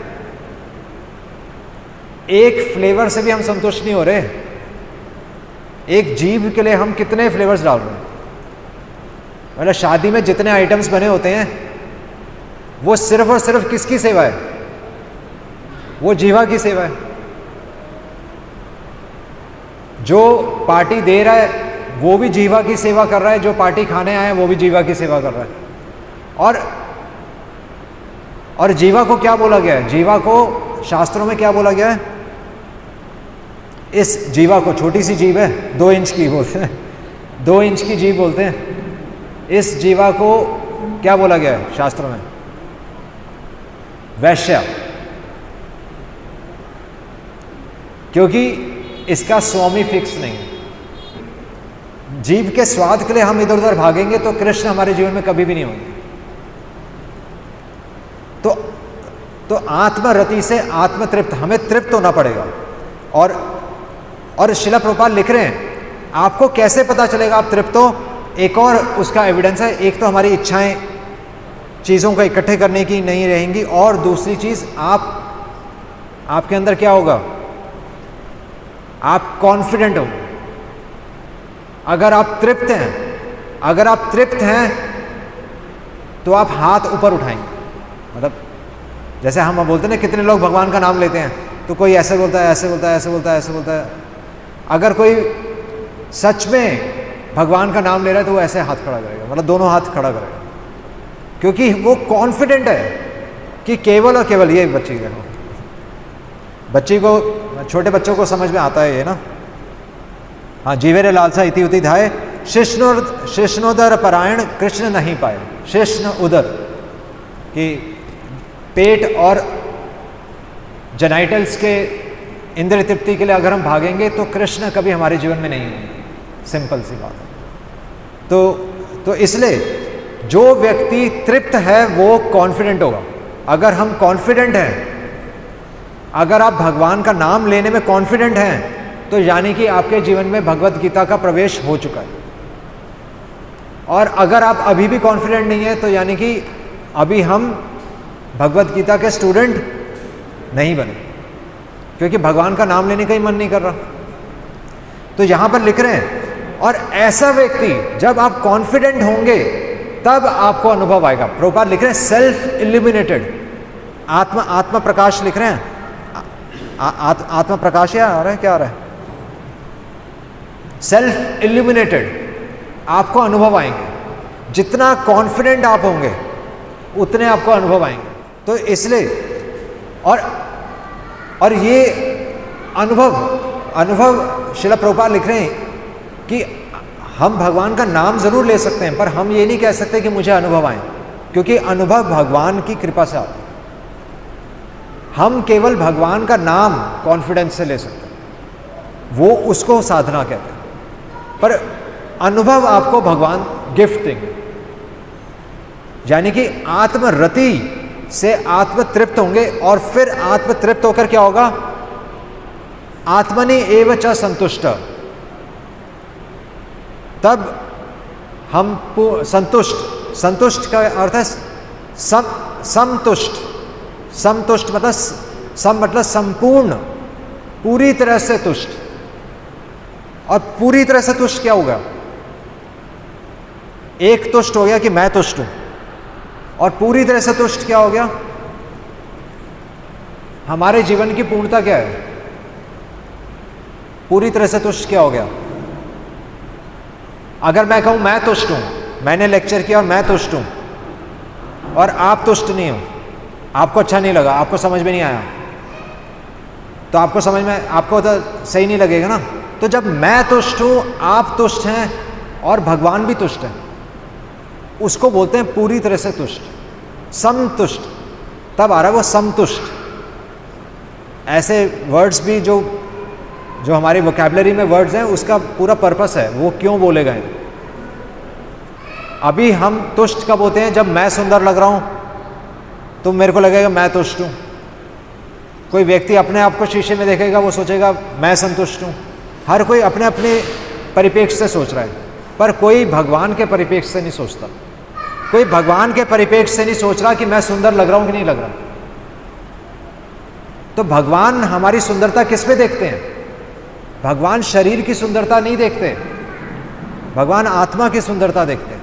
एक फ्लेवर से भी हम संतुष्ट नहीं हो रहे। एक जीभ के लिए हम कितने फ्लेवर्स डाल रहे हैं? मतलब शादी में जितने आइटम्स बने होते हैं, वो सिर्फ और सिर्फ किसकी सेवा है? वो जीवा की सेवा है। जो पार्टी दे रहा है वो भी जीवा की सेवा कर रहा है, जो पार्टी खाने आए हैं वो भी जीवा की सेवा कर रहा है। और जीवा को क्या बोला गया है? जीवा को शास्त्रों में क्या बोला गया है? इस जीवा को, छोटी सी जीव है, 2 इंच की बोलते हैं, 2 इंच की जीव बोलते हैं। इस जीवा को क्या बोला गया है शास्त्रों में? वैश्य, क्योंकि इसका स्वामी फिक्स नहीं है। जीव के स्वाद के लिए हम इधर उधर भागेंगे तो कृष्ण हमारे जीवन में कभी भी नहीं होंगे। तो आत्मरति से आत्मतृप्त, हमें तृप्त होना पड़ेगा। और शिला प्रभुपाद लिख रहे हैं, आपको कैसे पता चलेगा आप तृप्त हो? एक और उसका एविडेंस है। एक तो हमारी इच्छाएं चीज़ों को इकट्ठे करने की नहीं रहेंगी, और दूसरी चीज़ आपके अंदर क्या होगा? आप कॉन्फिडेंट हो। अगर आप तृप्त हैं तो आप हाथ ऊपर उठाएंगे। मतलब जैसे हम बोलते हैं ना, कितने लोग भगवान का नाम लेते हैं, तो कोई ऐसे बोलता है, ऐसे बोलता है, ऐसे बोलता है, ऐसे बोलता है। अगर कोई सच में भगवान का नाम ले रहा है तो वो ऐसे हाथ खड़ा करेगा, मतलब दोनों हाथ खड़ा करेगा, क्योंकि वो कॉन्फिडेंट है कि केवल और केवल ये बच्ची को, छोटे बच्चों को समझ में आता है ये ना। हाँ, जीवेरे लालसा इति उति धाय, शिष्णोदर परायण कृष्ण नहीं पाए। शिष्ण उदर कि पेट और जेनाइटल्स के इंद्रिय तृप्ति के लिए अगर हम भागेंगे तो कृष्ण कभी हमारे जीवन में नहीं होंगे। सिंपल सी बात है। तो इसलिए जो व्यक्ति तृप्त है वो कॉन्फिडेंट होगा। अगर हम कॉन्फिडेंट हैं, अगर आप भगवान का नाम लेने में कॉन्फिडेंट हैं, तो यानी कि आपके जीवन में भगवत गीता का प्रवेश हो चुका है। और अगर आप अभी भी कॉन्फिडेंट नहीं है, तो यानी कि अभी हम भगवत गीता के स्टूडेंट नहीं बने, क्योंकि भगवान का नाम लेने का ही मन नहीं कर रहा। तो यहां पर लिख रहे हैं, और ऐसा व्यक्ति, जब आप कॉन्फिडेंट होंगे तब आपको अनुभव आएगा। प्रभुपाद लिख रहे हैं सेल्फ इल्यूमिनेटेड, आत्मा प्रकाश लिख रहे हैं। आत्मा प्रकाश या आ रहा है, क्या आ रहा है? सेल्फ इल्यूमिनेटेड आपको अनुभव आएंगे। जितना कॉन्फिडेंट आप होंगे उतने आपको अनुभव आएंगे। तो इसलिए और ये अनुभव शिला प्रभुपाद लिख रहे हैं कि हम भगवान का नाम जरूर ले सकते हैं, पर हम ये नहीं कह सकते कि मुझे अनुभव आए, क्योंकि अनुभव भगवान की कृपा से आता है। हम केवल भगवान का नाम कॉन्फिडेंस से ले सकते हैं, वो उसको साधना कहते हैं। पर अनुभव आपको भगवान गिफ्ट देंगे, यानी कि आत्मरति से आत्मतृप्त होंगे, और फिर आत्मतृप्त होकर क्या होगा? आत्मनि एव च संतुष्ट। तब हम संतुष्ट का अर्थ है समतुष्ट मतलब संपूर्ण, पूरी तरह से तुष्ट। और पूरी तरह से तुष्ट क्या होगा? एक तुष्ट हो गया कि मैं तुष्ट हूं, और पूरी तरह से तुष्ट क्या हो गया? हमारे जीवन की पूर्णता क्या है? पूरी तरह से तुष्ट क्या हो गया? अगर मैं कहूं मैं तुष्ट हूं, मैंने लेक्चर किया और मैं तुष्ट हूं, और आप तुष्ट नहीं हो, आपको अच्छा नहीं लगा, आपको समझ में नहीं आया, तो आपको तो सही नहीं लगेगा ना। तो जब मैं तुष्ट हूं, आप तुष्ट हैं, और भगवान भी तुष्ट है, उसको बोलते हैं पूरी तरह से तुष्ट, समतुष्ट। तब आ रहा है वो समतुष्ट। ऐसे वर्ड्स भी जो हमारी वोकैबुलरी में वर्ड्स हैं, उसका पूरा पर्पस है, वो क्यों बोले गए। अभी हम तुष्ट कब होते हैं? जब मैं सुंदर लग रहा हूं तो मेरे को लगेगा मैं तुष्ट हूं। कोई व्यक्ति अपने आप को शीशे में देखेगा, वो सोचेगा मैं संतुष्ट हूं। हर कोई अपने अपने परिप्रेक्ष्य से सोच रहा है, पर कोई भगवान के परिप्रेक्ष्य से नहीं सोचता। कोई भगवान के परिप्रेक्ष्य से नहीं सोच रहा कि मैं सुंदर लग रहा हूं कि नहीं लग रहा। तो भगवान हमारी सुंदरता किस पे देखते हैं? भगवान शरीर की सुंदरता नहीं देखते, भगवान आत्मा की सुंदरता देखते हैं।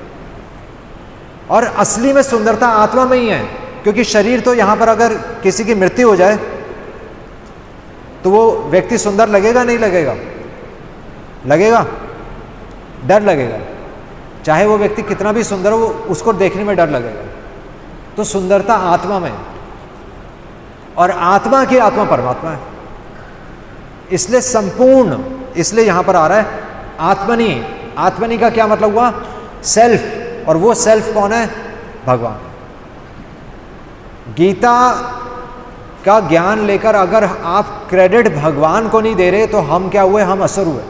और असली में सुंदरता आत्मा में ही है, क्योंकि शरीर तो यहां पर अगर किसी की मृत्यु हो जाए तो वो व्यक्ति सुंदर लगेगा नहीं लगेगा? लगेगा, डर लगेगा। चाहे वो व्यक्ति कितना भी सुंदर हो, उसको देखने में डर लगेगा। तो सुंदरता आत्मा में, और आत्मा की आत्मा परमात्मा है। इसलिए संपूर्ण, इसलिए यहां पर आ रहा है आत्मनि। आत्मनि का क्या मतलब हुआ? सेल्फ। और वो सेल्फ कौन है? भगवान। गीता का ज्ञान लेकर अगर आप क्रेडिट भगवान को नहीं दे रहे तो हम क्या हुए? हम असुर हुए।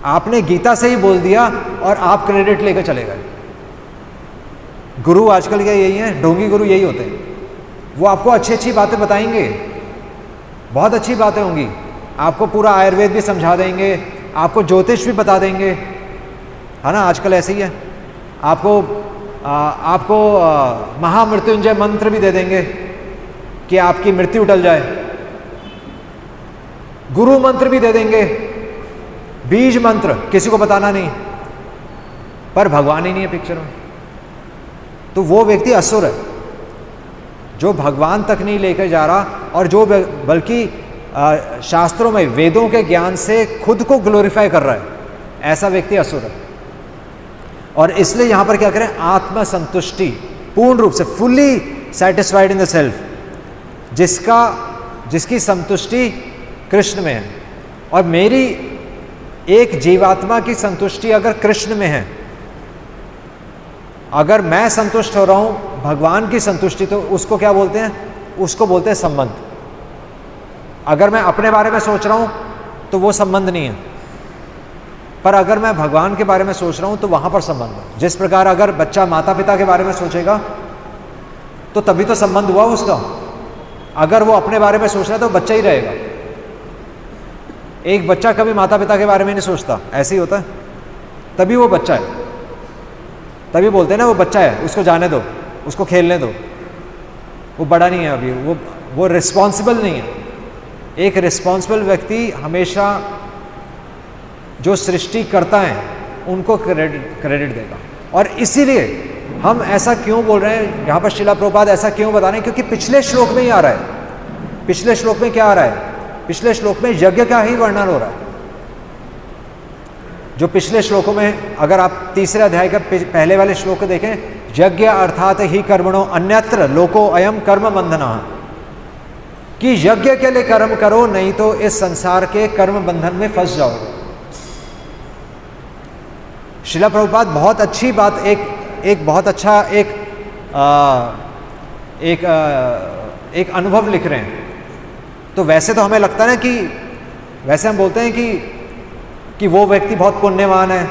आपने गीता से ही बोल दिया और आप क्रेडिट लेकर चले गए। गुरु आजकल क्या यही है, ढोंगी गुरु यही होते हैं। वो आपको अच्छी अच्छी बातें बताएंगे, बहुत अच्छी बातें होंगी, आपको पूरा आयुर्वेद भी समझा देंगे, आपको ज्योतिष भी बता देंगे, है ना। आजकल ऐसे ही है। आपको महामृत्युंजय मंत्र भी दे देंगे कि आपकी मृत्यु टल जाए। गुरु मंत्र भी दे देंगे, बीज मंत्र, किसी को बताना नहीं, पर भगवान ही नहीं है पिक्चर में। तो वो व्यक्ति असुर है जो भगवान तक नहीं लेकर जा रहा, और जो बल्कि शास्त्रों में वेदों के ज्ञान से खुद को ग्लोरीफाई कर रहा है, ऐसा व्यक्ति असुर है। और इसलिए यहां पर क्या करें? आत्मसंतुष्टि, पूर्ण रूप से fully satisfied in the self, जिसकी संतुष्टि कृष्ण में है। और मेरी एक जीवात्मा की संतुष्टि अगर कृष्ण में है, अगर मैं संतुष्ट हो रहा हूं भगवान की संतुष्टि, तो उसको क्या बोलते हैं? उसको बोलते हैं संबंध। अगर मैं अपने बारे में सोच रहा हूं तो वो संबंध नहीं है, पर अगर मैं भगवान के बारे में सोच रहा हूं तो वहां पर संबंध है। जिस प्रकार अगर बच्चा माता पिता के बारे में सोचेगा तो तभी तो संबंध हुआ उसका। अगर वो अपने बारे में सोच रहा है तो बच्चा ही रहेगा। एक बच्चा कभी माता पिता के बारे में नहीं सोचता, ऐसे ही होता है, तभी वो बच्चा है। तभी बोलते हैं ना वो बच्चा है, उसको जाने दो, उसको खेलने दो, वो बड़ा नहीं है अभी, वो रिस्पॉन्सिबल नहीं है। एक रिस्पॉन्सिबल व्यक्ति हमेशा जो सृष्टि करता है उनको क्रेडिट देगा। और इसीलिए हम ऐसा क्यों बोल रहे हैं, यहाँ पर श्रीला प्रभुपाद ऐसा क्यों बता रहे हैं? क्योंकि पिछले श्लोक में ही आ रहा है। पिछले श्लोक में क्या आ रहा है? पिछले श्लोक में यज्ञ का ही वर्णन हो रहा है। जो पिछले श्लोकों में, अगर आप तीसरे अध्याय का पहले वाले श्लोक को देखें, यज्ञ अर्थात ही कर्मणो अन्यत्र लोको अयम कर्म बंधना, कि यज्ञ के लिए कर्म करो, नहीं तो इस संसार के कर्म बंधन में फंस जाओगे। श्रीला प्रभुपाद बहुत अच्छी बात, एक बहुत अच्छा एक अनुभव लिख रहे हैं। तो वैसे तो हमें लगता है ना कि, वैसे हम बोलते हैं कि वो व्यक्ति बहुत पुण्यवान है,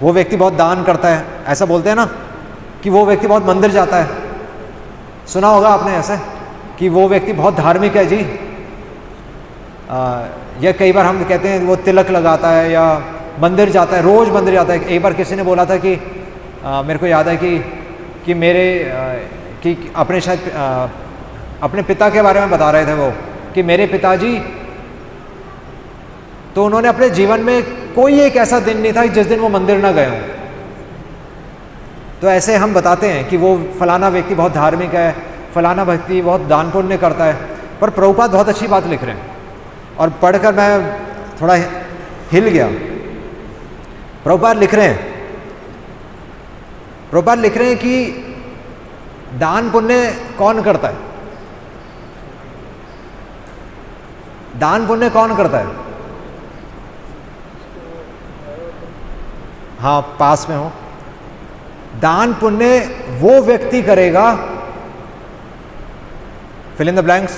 वो व्यक्ति बहुत दान करता है, ऐसा बोलते हैं ना, कि वो व्यक्ति बहुत मंदिर जाता है। सुना होगा आपने ऐसे कि वो व्यक्ति बहुत धार्मिक है जी, या कई बार हम कहते हैं वो तिलक लगाता है या मंदिर जाता है, रोज मंदिर जाता है। एक बार किसी ने बोला था कि मेरे को याद है कि मेरे कि अपने शायद अपने पिता के बारे में बता रहे थे वो, कि मेरे पिताजी, तो उन्होंने अपने जीवन में कोई एक ऐसा दिन नहीं था जिस दिन वो मंदिर ना गए हों। तो ऐसे हम बताते हैं कि वो फलाना व्यक्ति बहुत धार्मिक है, फलाना व्यक्ति बहुत दान पुण्य करता है, पर प्रभुपाद बहुत अच्छी बात लिख रहे हैं और पढ़कर मैं थोड़ा हिल गया। प्रभुपाद लिख रहे हैं कि दान पुण्य कौन करता है? दान पुण्य कौन करता है? हाँ, पास में हो। दान पुण्य वो व्यक्ति करेगा, फिल इन द ब्लैंक्स,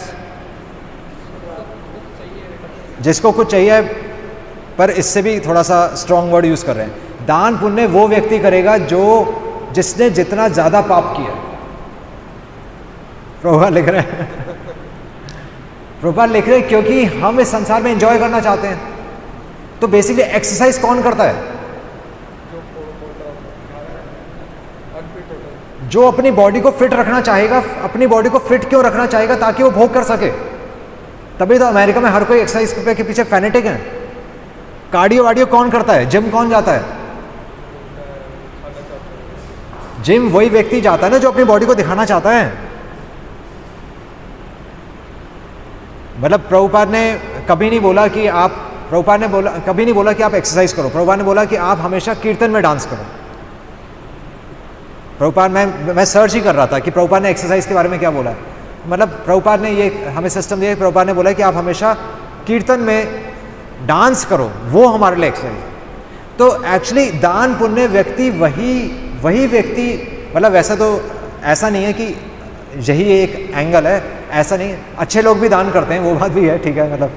जिसको कुछ चाहिए, पर इससे भी थोड़ा सा स्ट्रॉन्ग वर्ड यूज कर रहे हैं। दान पुण्य वो व्यक्ति करेगा जिसने जितना ज्यादा पाप किया। प्रभुपाद लिख रहे हैं क्योंकि हम इस संसार में एंजॉय करना चाहते हैं। तो बेसिकली एक्सरसाइज कौन करता है? जो अपनी बॉडी को फिट रखना चाहेगा। अपनी बॉडी को फिट क्यों रखना चाहेगा? ताकि वो भोग कर सके। तभी तो अमेरिका में हर कोई एक्सरसाइज के पीछे फैनेटिक है। कार्डियो वार्डियो कौन करता है? जिम कौन जाता है? जिम वही व्यक्ति जाता है ना जो अपनी बॉडी को दिखाना चाहता है। मतलब प्रभुपाद ने कभी नहीं बोला कि आप एक्सरसाइज करो। प्रभुपाद ने बोला कि आप हमेशा कीर्तन में डांस करो। प्रभुपाद मैं सर्च ही कर रहा था कि प्रभुपाद ने एक्सरसाइज के बारे में क्या बोला है। मतलब प्रभुपाद ने ये हमें सिस्टम दिया, प्रभुपाद ने बोला कि आप हमेशा कीर्तन में डांस करो, वो हमारे लिए एक्सरसाइज। तो एक्चुअली दान पुण्य व्यक्ति वही व्यक्ति, मतलब वैसा तो ऐसा नहीं है कि यही एक एंगल है, ऐसा नहीं। अच्छे लोग भी दान करते हैं, वो बात भी है, ठीक है। मतलब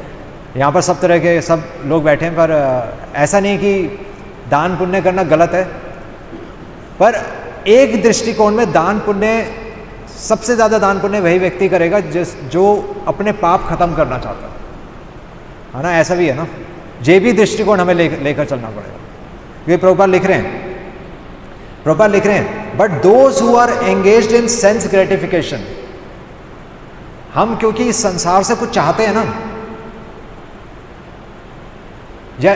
यहाँ पर सब तरह के सब लोग बैठे हैं, पर ऐसा नहीं कि दान पुण्य करना गलत है। पर एक दृष्टिकोण में दान पुण्य, सबसे ज़्यादा दान पुण्य वही व्यक्ति करेगा जो अपने पाप खत्म करना चाहता है ना। ऐसा भी है ना, ये भी दृष्टिकोण हमें लेकर चलना पड़ेगा। ये प्रभुपाद लिख रहे हैं, but those who are engaged in sense gratification, हम क्योंकि इस संसार से कुछ चाहते हैं ना। या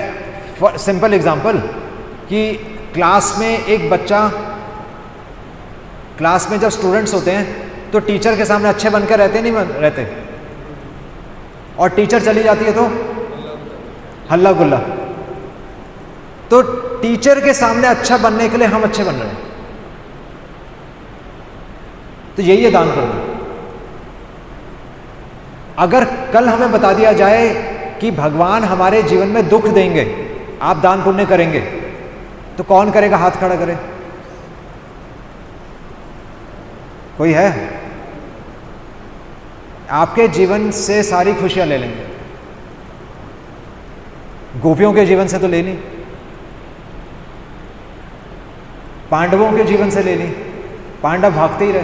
फॉर सिंपल एग्जांपल कि क्लास में जब स्टूडेंट्स होते हैं तो टीचर के सामने अच्छे बनकर रहते नहीं रहते, और टीचर चली जाती है तो हल्ला गुल्ला। तो टीचर के सामने अच्छा बनने के लिए हम अच्छे बन रहे हैं, तो यही है दान करना। अगर कल हमें बता दिया जाए कि भगवान हमारे जीवन में दुख देंगे, आप दान पुण्य करेंगे, तो कौन करेगा? हाथ खड़ा करे। कोई है? आपके जीवन से सारी खुशियां ले लेंगे, गोपियों के जीवन से तो ले ली, पांडवों के जीवन से ले ली। पांडव भागते ही रहे,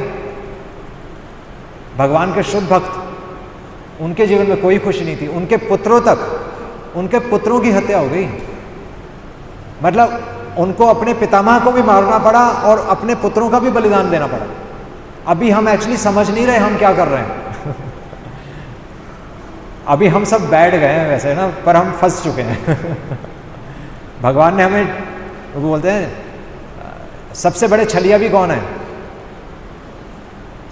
भगवान के शुद्ध भक्त, उनके जीवन में कोई खुशी नहीं थी। उनके पुत्रों की हत्या हो गई, मतलब उनको अपने पितामह को भी मारना पड़ा और अपने पुत्रों का भी बलिदान देना पड़ा। अभी हम एक्चुअली समझ नहीं रहे हम क्या कर रहे हैं अभी हम सब बैठ गए हैं वैसे ना, पर हम फंस चुके हैं भगवान ने हमें, वो बोलते हैं सबसे बड़े छलिया भी कौन है?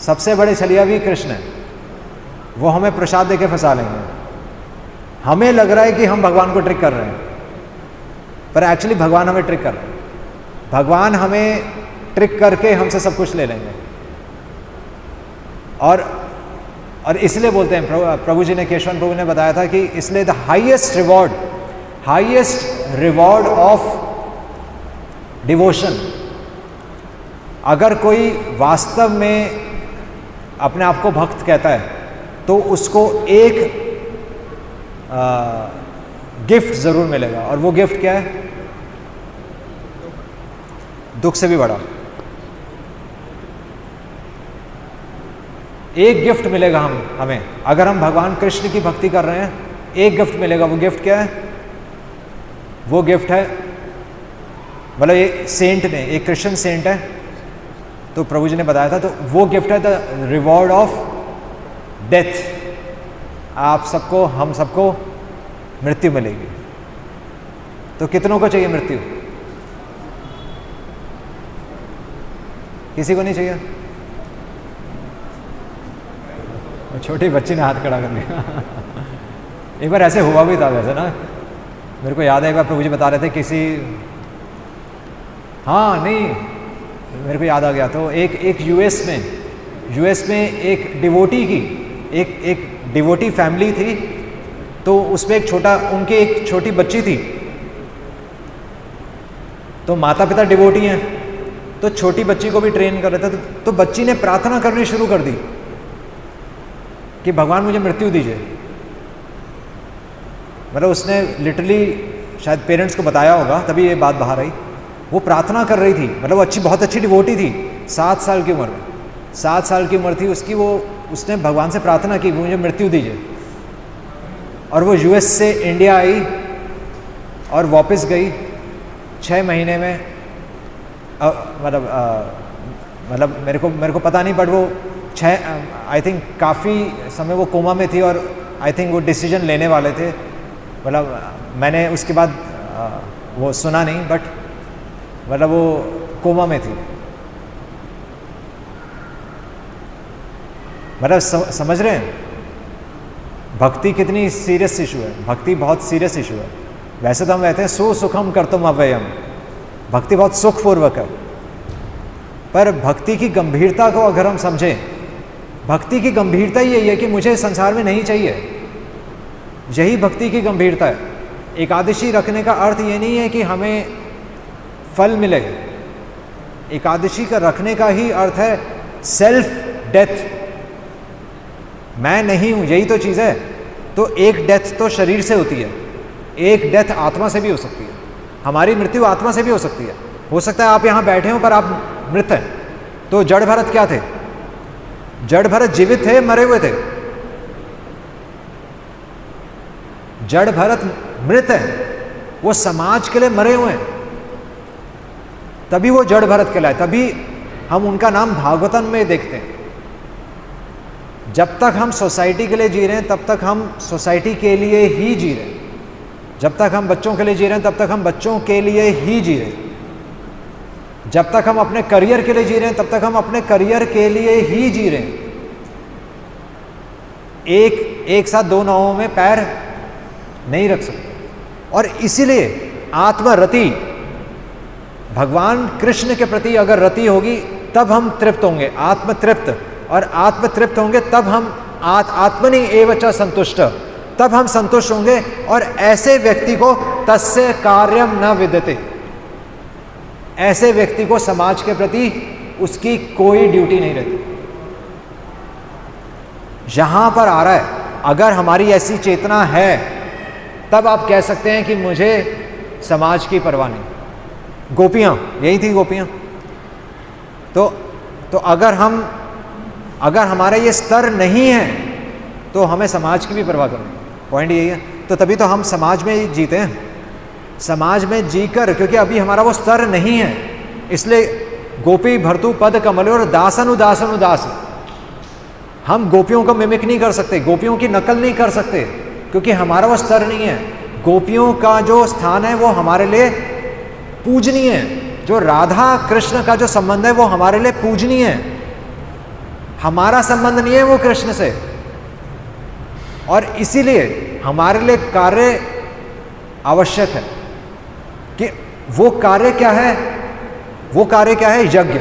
सबसे बड़े छलिया भी कृष्ण है। वो हमें प्रसाद देके फंसा लेंगे। हमें लग रहा है कि हम भगवान को ट्रिक कर रहे हैं, पर एक्चुअली भगवान हमें ट्रिक कर रहे हैं। भगवान हमें ट्रिक करके हमसे सब कुछ ले लेंगे। और इसलिए बोलते हैं, प्रभु जी ने, केशवन प्रभु ने बताया था कि इसलिए the highest reward of devotion, अगर कोई वास्तव में अपने आप को भक्त कहता है तो उसको एक गिफ्ट जरूर मिलेगा। और वो गिफ्ट क्या है? दुख से भी बड़ा एक गिफ्ट मिलेगा हमें। अगर हम भगवान कृष्ण की भक्ति कर रहे हैं, एक गिफ्ट मिलेगा। वो गिफ्ट क्या है? वो गिफ्ट है, मतलब ये सेंट ने, एक क्रिश्चियन सेंट है, तो प्रभु जी ने बताया था, तो वो गिफ्ट है द रिवॉर्ड ऑफ डेथ। आप सबको, हम सबको मृत्यु मिलेगी। तो कितनों को चाहिए मृत्यु? किसी को नहीं चाहिए? छोटी बच्ची ने हाथ खड़ा कर दिया एक बार ऐसे हुआ भी था वैसे ना, मेरे को याद है एक बार प्रभु जी बता रहे थे किसी, हाँ नहीं मेरे को याद आ गया। तो एक यूएस में एक डिवोटी की एक डिवोटी फैमिली थी, तो उसमें उनकी एक छोटी बच्ची थी। तो माता पिता डिवोटी हैं, तो छोटी बच्ची को भी ट्रेन कर रहे थे। तो बच्ची ने प्रार्थना करनी शुरू कर दी कि भगवान मुझे मृत्यु दीजिए। मतलब उसने लिटरली शायद पेरेंट्स को बताया होगा, तभी ये बात बाहर आई। वो प्रार्थना कर रही थी, मतलब वो बहुत अच्छी डिवोटी थी, 7 साल की उम्र में, 7 साल की उम्र थी उसकी। उसने भगवान से प्रार्थना की, मुझे मृत्यु दीजिए। और वो यूएस से इंडिया आई और वापस गई 6 महीने में। मतलब मेरे को पता नहीं, बट वो आई थिंक काफ़ी समय वो कोमा में थी, और आई थिंक वो डिसीजन लेने वाले थे। मतलब मैंने उसके बाद वो सुना नहीं, बट मतलब वो कोमा में थी। मतलब समझ रहे हैं भक्ति कितनी सीरियस इशू है। भक्ति बहुत सीरियस इशू है। वैसे तो हम कहते हैं सो सुखम कर्तुम अव्ययम, भक्ति बहुत सुखपूर्वक है, पर भक्ति की गंभीरता को अगर हम समझें, भक्ति की गंभीरता ही यही है कि मुझे संसार में नहीं चाहिए, यही भक्ति की गंभीरता है। एकादशी रखने का अर्थ ये नहीं है कि हमें फल मिले, एकादशी का रखने का ही अर्थ है सेल्फ डेथ, मैं नहीं हूं, यही तो चीज़ है। तो एक डेथ तो शरीर से होती है, एक डेथ आत्मा से भी हो सकती है। हमारी मृत्यु आत्मा से भी हो सकती है। हो सकता है आप यहाँ बैठे हो पर आप मृत हैं। तो जड़ भरत क्या थे? जड़ भरत जीवित थे, मरे हुए थे? जड़ भरत मृत है, वो समाज के लिए मरे हुए हैं, तभी वो जड़ भरत कहलाए, तभी हम उनका नाम भागवतन में देखते हैं। जब तक हम सोसाइटी के लिए जी रहे हैं तब तक हम सोसाइटी के लिए ही जी रहे हैं, जब तक हम बच्चों के लिए जी रहे हैं तब तक हम बच्चों के लिए ही जी रहे हैं, जब तक हम अपने करियर के लिए जी रहे हैं तब तक हम अपने करियर के लिए ही जी रहे हैं। एक साथ दो नावों में पैर नहीं रख सकते। और इसीलिए आत्मरति, भगवान कृष्ण के प्रति अगर रति होगी तब हम तृप्त होंगे, आत्मतृप्त, और आत्मतृप्त होंगे तब हम आत्मनि एव च संतुष्ट, तब हम संतुष्ट होंगे। और ऐसे व्यक्ति को तस्य कार्यम न विद्यते, ऐसे व्यक्ति को समाज के प्रति उसकी कोई ड्यूटी नहीं रहती। यहां पर आ रहा है, अगर हमारी ऐसी चेतना है तब आप कह सकते हैं कि मुझे समाज की परवाह नहीं। गोपियां, यही थी गोपियां। तो अगर हमारा ये स्तर नहीं है तो हमें समाज की भी परवाह करनी, पॉइंट यही है। तो तभी तो हम समाज में ही जीते हैं, समाज में जीकर, क्योंकि अभी हमारा वो स्तर नहीं है, इसलिए गोपी भर्तु पद कमल और दासन उदासन उदास, हम गोपियों को मिमिक नहीं कर सकते, गोपियों की नकल नहीं कर सकते, क्योंकि हमारा वो स्तर नहीं है। गोपियों का जो स्थान है वो हमारे लिए पूजनीय है, जो राधा कृष्ण का जो संबंध है वो हमारे लिए पूजनीय है, हमारा संबंध नहीं है वो कृष्ण से। और इसीलिए हमारे लिए कार्य आवश्यक है कि वो कार्य क्या है, वो कार्य क्या है? यज्ञ।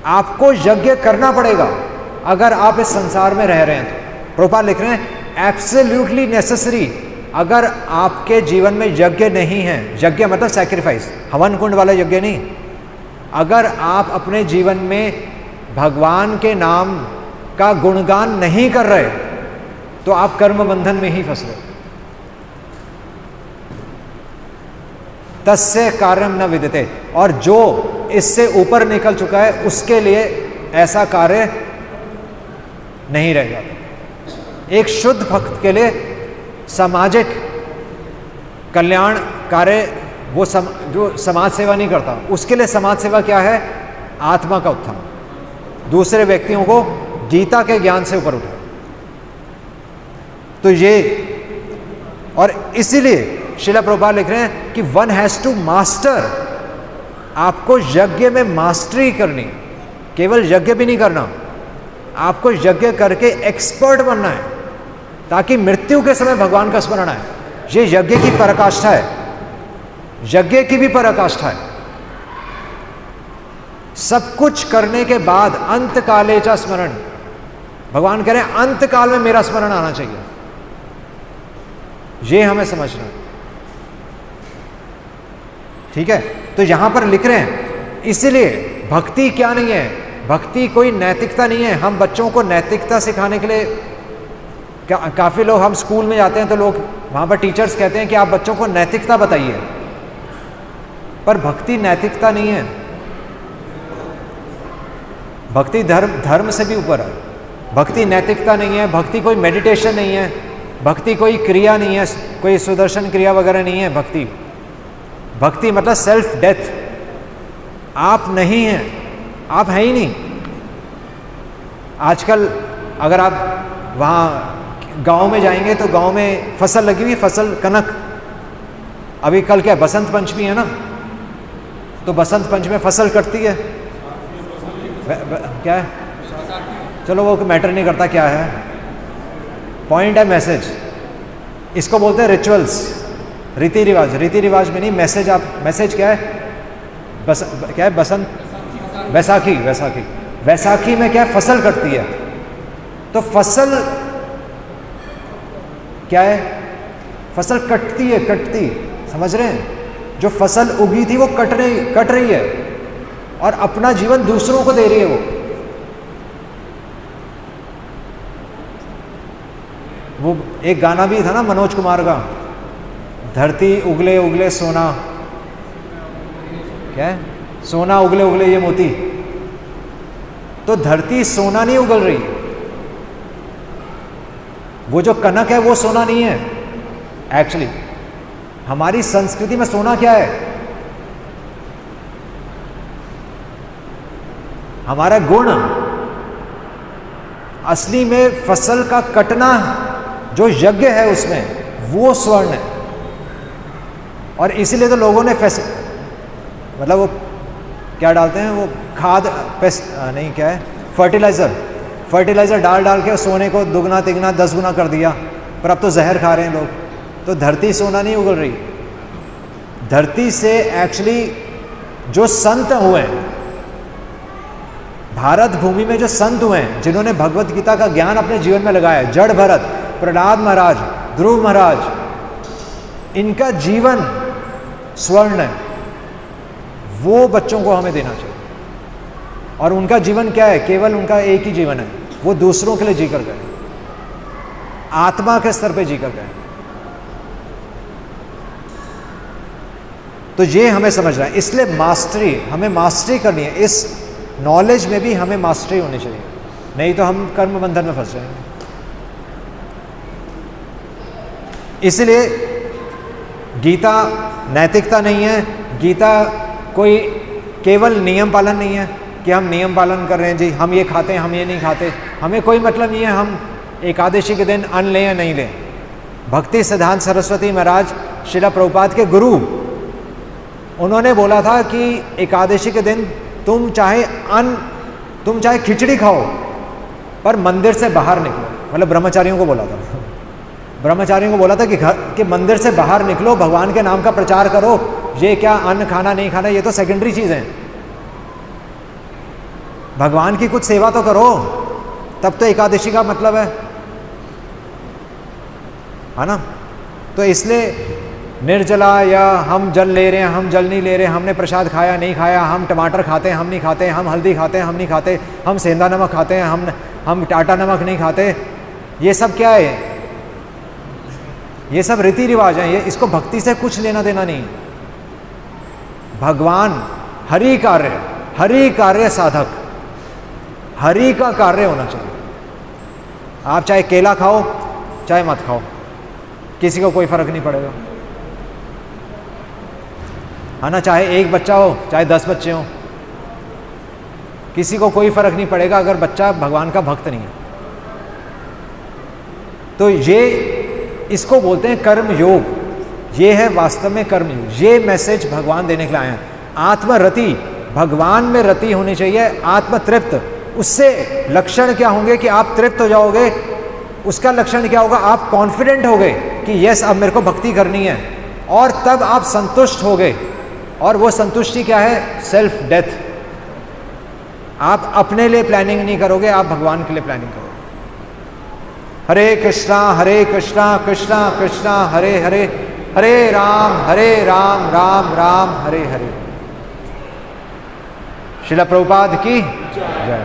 आपको यज्ञ करना पड़ेगा अगर आप इस संसार में रह रहे हैं तो। प्रभुपाद लिख रहे हैं एब्सोल्युटली नेसेसरी। अगर आपके जीवन में यज्ञ नहीं है, यज्ञ मतलब सैक्रिफाइस, हवन कुंड वाला यज्ञ नहीं, अगर आप अपने जीवन में भगवान के नाम का गुणगान नहीं कर रहे तो आप कर्म बंधन में ही फंस रहे। तस्य कार्यम न विदिते, और जो इससे ऊपर निकल चुका है उसके लिए ऐसा कार्य नहीं रहेगा। एक शुद्ध भक्त के लिए सामाजिक कल्याण कार्य, वो जो समाज सेवा नहीं करता, उसके लिए समाज सेवा क्या है? आत्मा का उत्थान, दूसरे व्यक्तियों को गीता के ज्ञान से ऊपर उठाए। तो ये, और इसीलिए श्रील प्रभुपाद लिख रहे हैं कि वन हैज टू मास्टर, आपको यज्ञ में मास्टरी करनी, केवल यज्ञ भी नहीं करना, आपको यज्ञ करके एक्सपर्ट बनना है, ताकि मृत्यु के समय भगवान का स्मरण आए। ये यज्ञ की पराकाष्ठा है, यज्ञ की भी पराकाष्ठा है। सब कुछ करने के बाद अंत काले चा स्मरण, भगवान कह रहे हैं अंत काल में मेरा स्मरण आना चाहिए। ये हमें समझना है, ठीक है। तो यहां पर लिख रहे हैं, इसलिए भक्ति क्या नहीं है, भक्ति कोई नैतिकता नहीं है। हम बच्चों को नैतिकता सिखाने के लिए काफ़ी लोग, हम स्कूल में जाते हैं तो लोग वहाँ पर टीचर्स कहते हैं कि आप बच्चों को नैतिकता बताइए, पर भक्ति नैतिकता नहीं है। भक्ति धर्म से भी ऊपर है। भक्ति नैतिकता नहीं है, भक्ति कोई मेडिटेशन नहीं है, भक्ति कोई क्रिया नहीं है, कोई सुदर्शन क्रिया वगैरह नहीं है। भक्ति मतलब सेल्फ डेथ। आप नहीं हैं, आप हैं ही नहीं। आजकल अगर आप वहाँ गांव में जाएंगे तो गांव में फसल लगी हुई, फसल कनक, अभी कल क्या बसंत पंचमी है ना, तो बसंत पंचमी में फसल कटती है। क्या है, चलो वो मैटर नहीं करता क्या है, पॉइंट है मैसेज। इसको बोलते हैं रिचुअल्स, रीति रिवाज। रीति रिवाज में नहीं, मैसेज। आप मैसेज क्या है? क्या है? बसंत वैसाखी, वैसाखी, वैसाखी में क्या है, फसल कटती है। तो फसल क्या है, फसल कटती है, कटती, समझ रहे हैं? जो फसल उगी थी वो कट रही है और अपना जीवन दूसरों को दे रही है। वो एक गाना भी था ना मनोज कुमार का, धरती उगले उगले सोना, क्या है, सोना उगले उगले ये मोती। तो धरती सोना नहीं उगल रही, वो जो कनक है वो सोना नहीं है। एक्चुअली हमारी संस्कृति में सोना क्या है, हमारा गुण। असली में फसल का कटना जो यज्ञ है उसमें वो स्वर्ण है। और इसीलिए तो लोगों ने मतलब वो क्या डालते हैं, वो खाद नहीं, क्या है, फर्टिलाइजर डाल के सोने को दुगना तिगना 10 गुना कर दिया। पर अब तो जहर खा रहे हैं लोग। तो धरती सोना नहीं उगल रही। धरती से एक्चुअली जो संत हुए हैं, भारत भूमि में जो संत हुए हैं, जिन्होंने भगवत गीता का ज्ञान अपने जीवन में लगाया, जड़ भरत, प्रहलाद महाराज, ध्रुव महाराज, इनका जीवन स्वर्ण है। वो बच्चों को हमें देना चाहिए। और उनका जीवन क्या है, केवल उनका एक ही जीवन है, वो दूसरों के लिए जीकर गए, आत्मा के स्तर पे जीकर गए। तो ये हमें समझना है। इसलिए मास्टरी, हमें मास्टरी करनी है। इस नॉलेज में भी हमें मास्टरी होनी चाहिए, नहीं तो हम कर्म बंधन में फंस जाएंगे। इसलिए गीता नैतिकता नहीं है। गीता कोई केवल नियम पालन नहीं है कि हम नियम पालन कर रहे हैं जी, हम ये खाते हैं, हम ये नहीं खाते। हमें कोई मतलब नहीं है हम एकादशी के दिन अन्न लें या नहीं लें। भक्ति सिद्धांत सरस्वती महाराज, श्रीला प्रभुपाद के गुरु, उन्होंने बोला था कि एकादशी के दिन तुम चाहे खिचड़ी खाओ, पर मंदिर से बाहर निकलो। मतलब ब्रह्मचारियों को बोला था, ब्रह्मचारियों को बोला था कि मंदिर से बाहर निकलो, भगवान के नाम का प्रचार करो। ये क्या अन्न खाना नहीं खाना, ये तो सेकेंडरी चीज़ है। भगवान की कुछ सेवा तो करो, तब तो एकादशी का मतलब है ना। तो इसलिए निर्जला, या हम जल ले रहे हैं, हम जल नहीं ले रहे, हमने प्रसाद खाया नहीं खाया, हम टमाटर खाते हैं हम नहीं खाते, हम हल्दी खाते हैं हम नहीं खाते, हम सेंधा नमक खाते हैं हम टाटा नमक नहीं खाते, ये सब क्या है, ये सब रीति रिवाज हैं। ये इसको भक्ति से कुछ लेना देना नहीं। भगवान हरि कार्य साधक, हरि का कार्य होना चाहिए। आप चाहे केला खाओ चाहे मत खाओ, किसी को कोई फर्क नहीं पड़ेगा, है ना। चाहे एक बच्चा हो चाहे 10 बच्चे हों, किसी को कोई फर्क नहीं पड़ेगा अगर बच्चा भगवान का भक्त नहीं है। तो ये इसको बोलते हैं कर्म योग। ये है वास्तव में कर्म योग। ये मैसेज भगवान देने के लिए आए हैं। आत्मरति, भगवान में रति होनी चाहिए, आत्म तृप्त। उससे लक्षण क्या होंगे कि आप तृप्त हो जाओगे। उसका लक्षण क्या होगा, आप कॉन्फिडेंट हो गए कि यस अब मेरे को भक्ति करनी है, और तब आप संतुष्ट हो गए। और वो संतुष्टि क्या है, सेल्फ डेथ। आप अपने लिए प्लानिंग नहीं करोगे, आप भगवान के लिए प्लानिंग करोगे। हरे कृष्णा कृष्णा कृष्णा हरे हरे, हरे राम राम राम हरे हरे। श्रील प्रभुपाद की जय।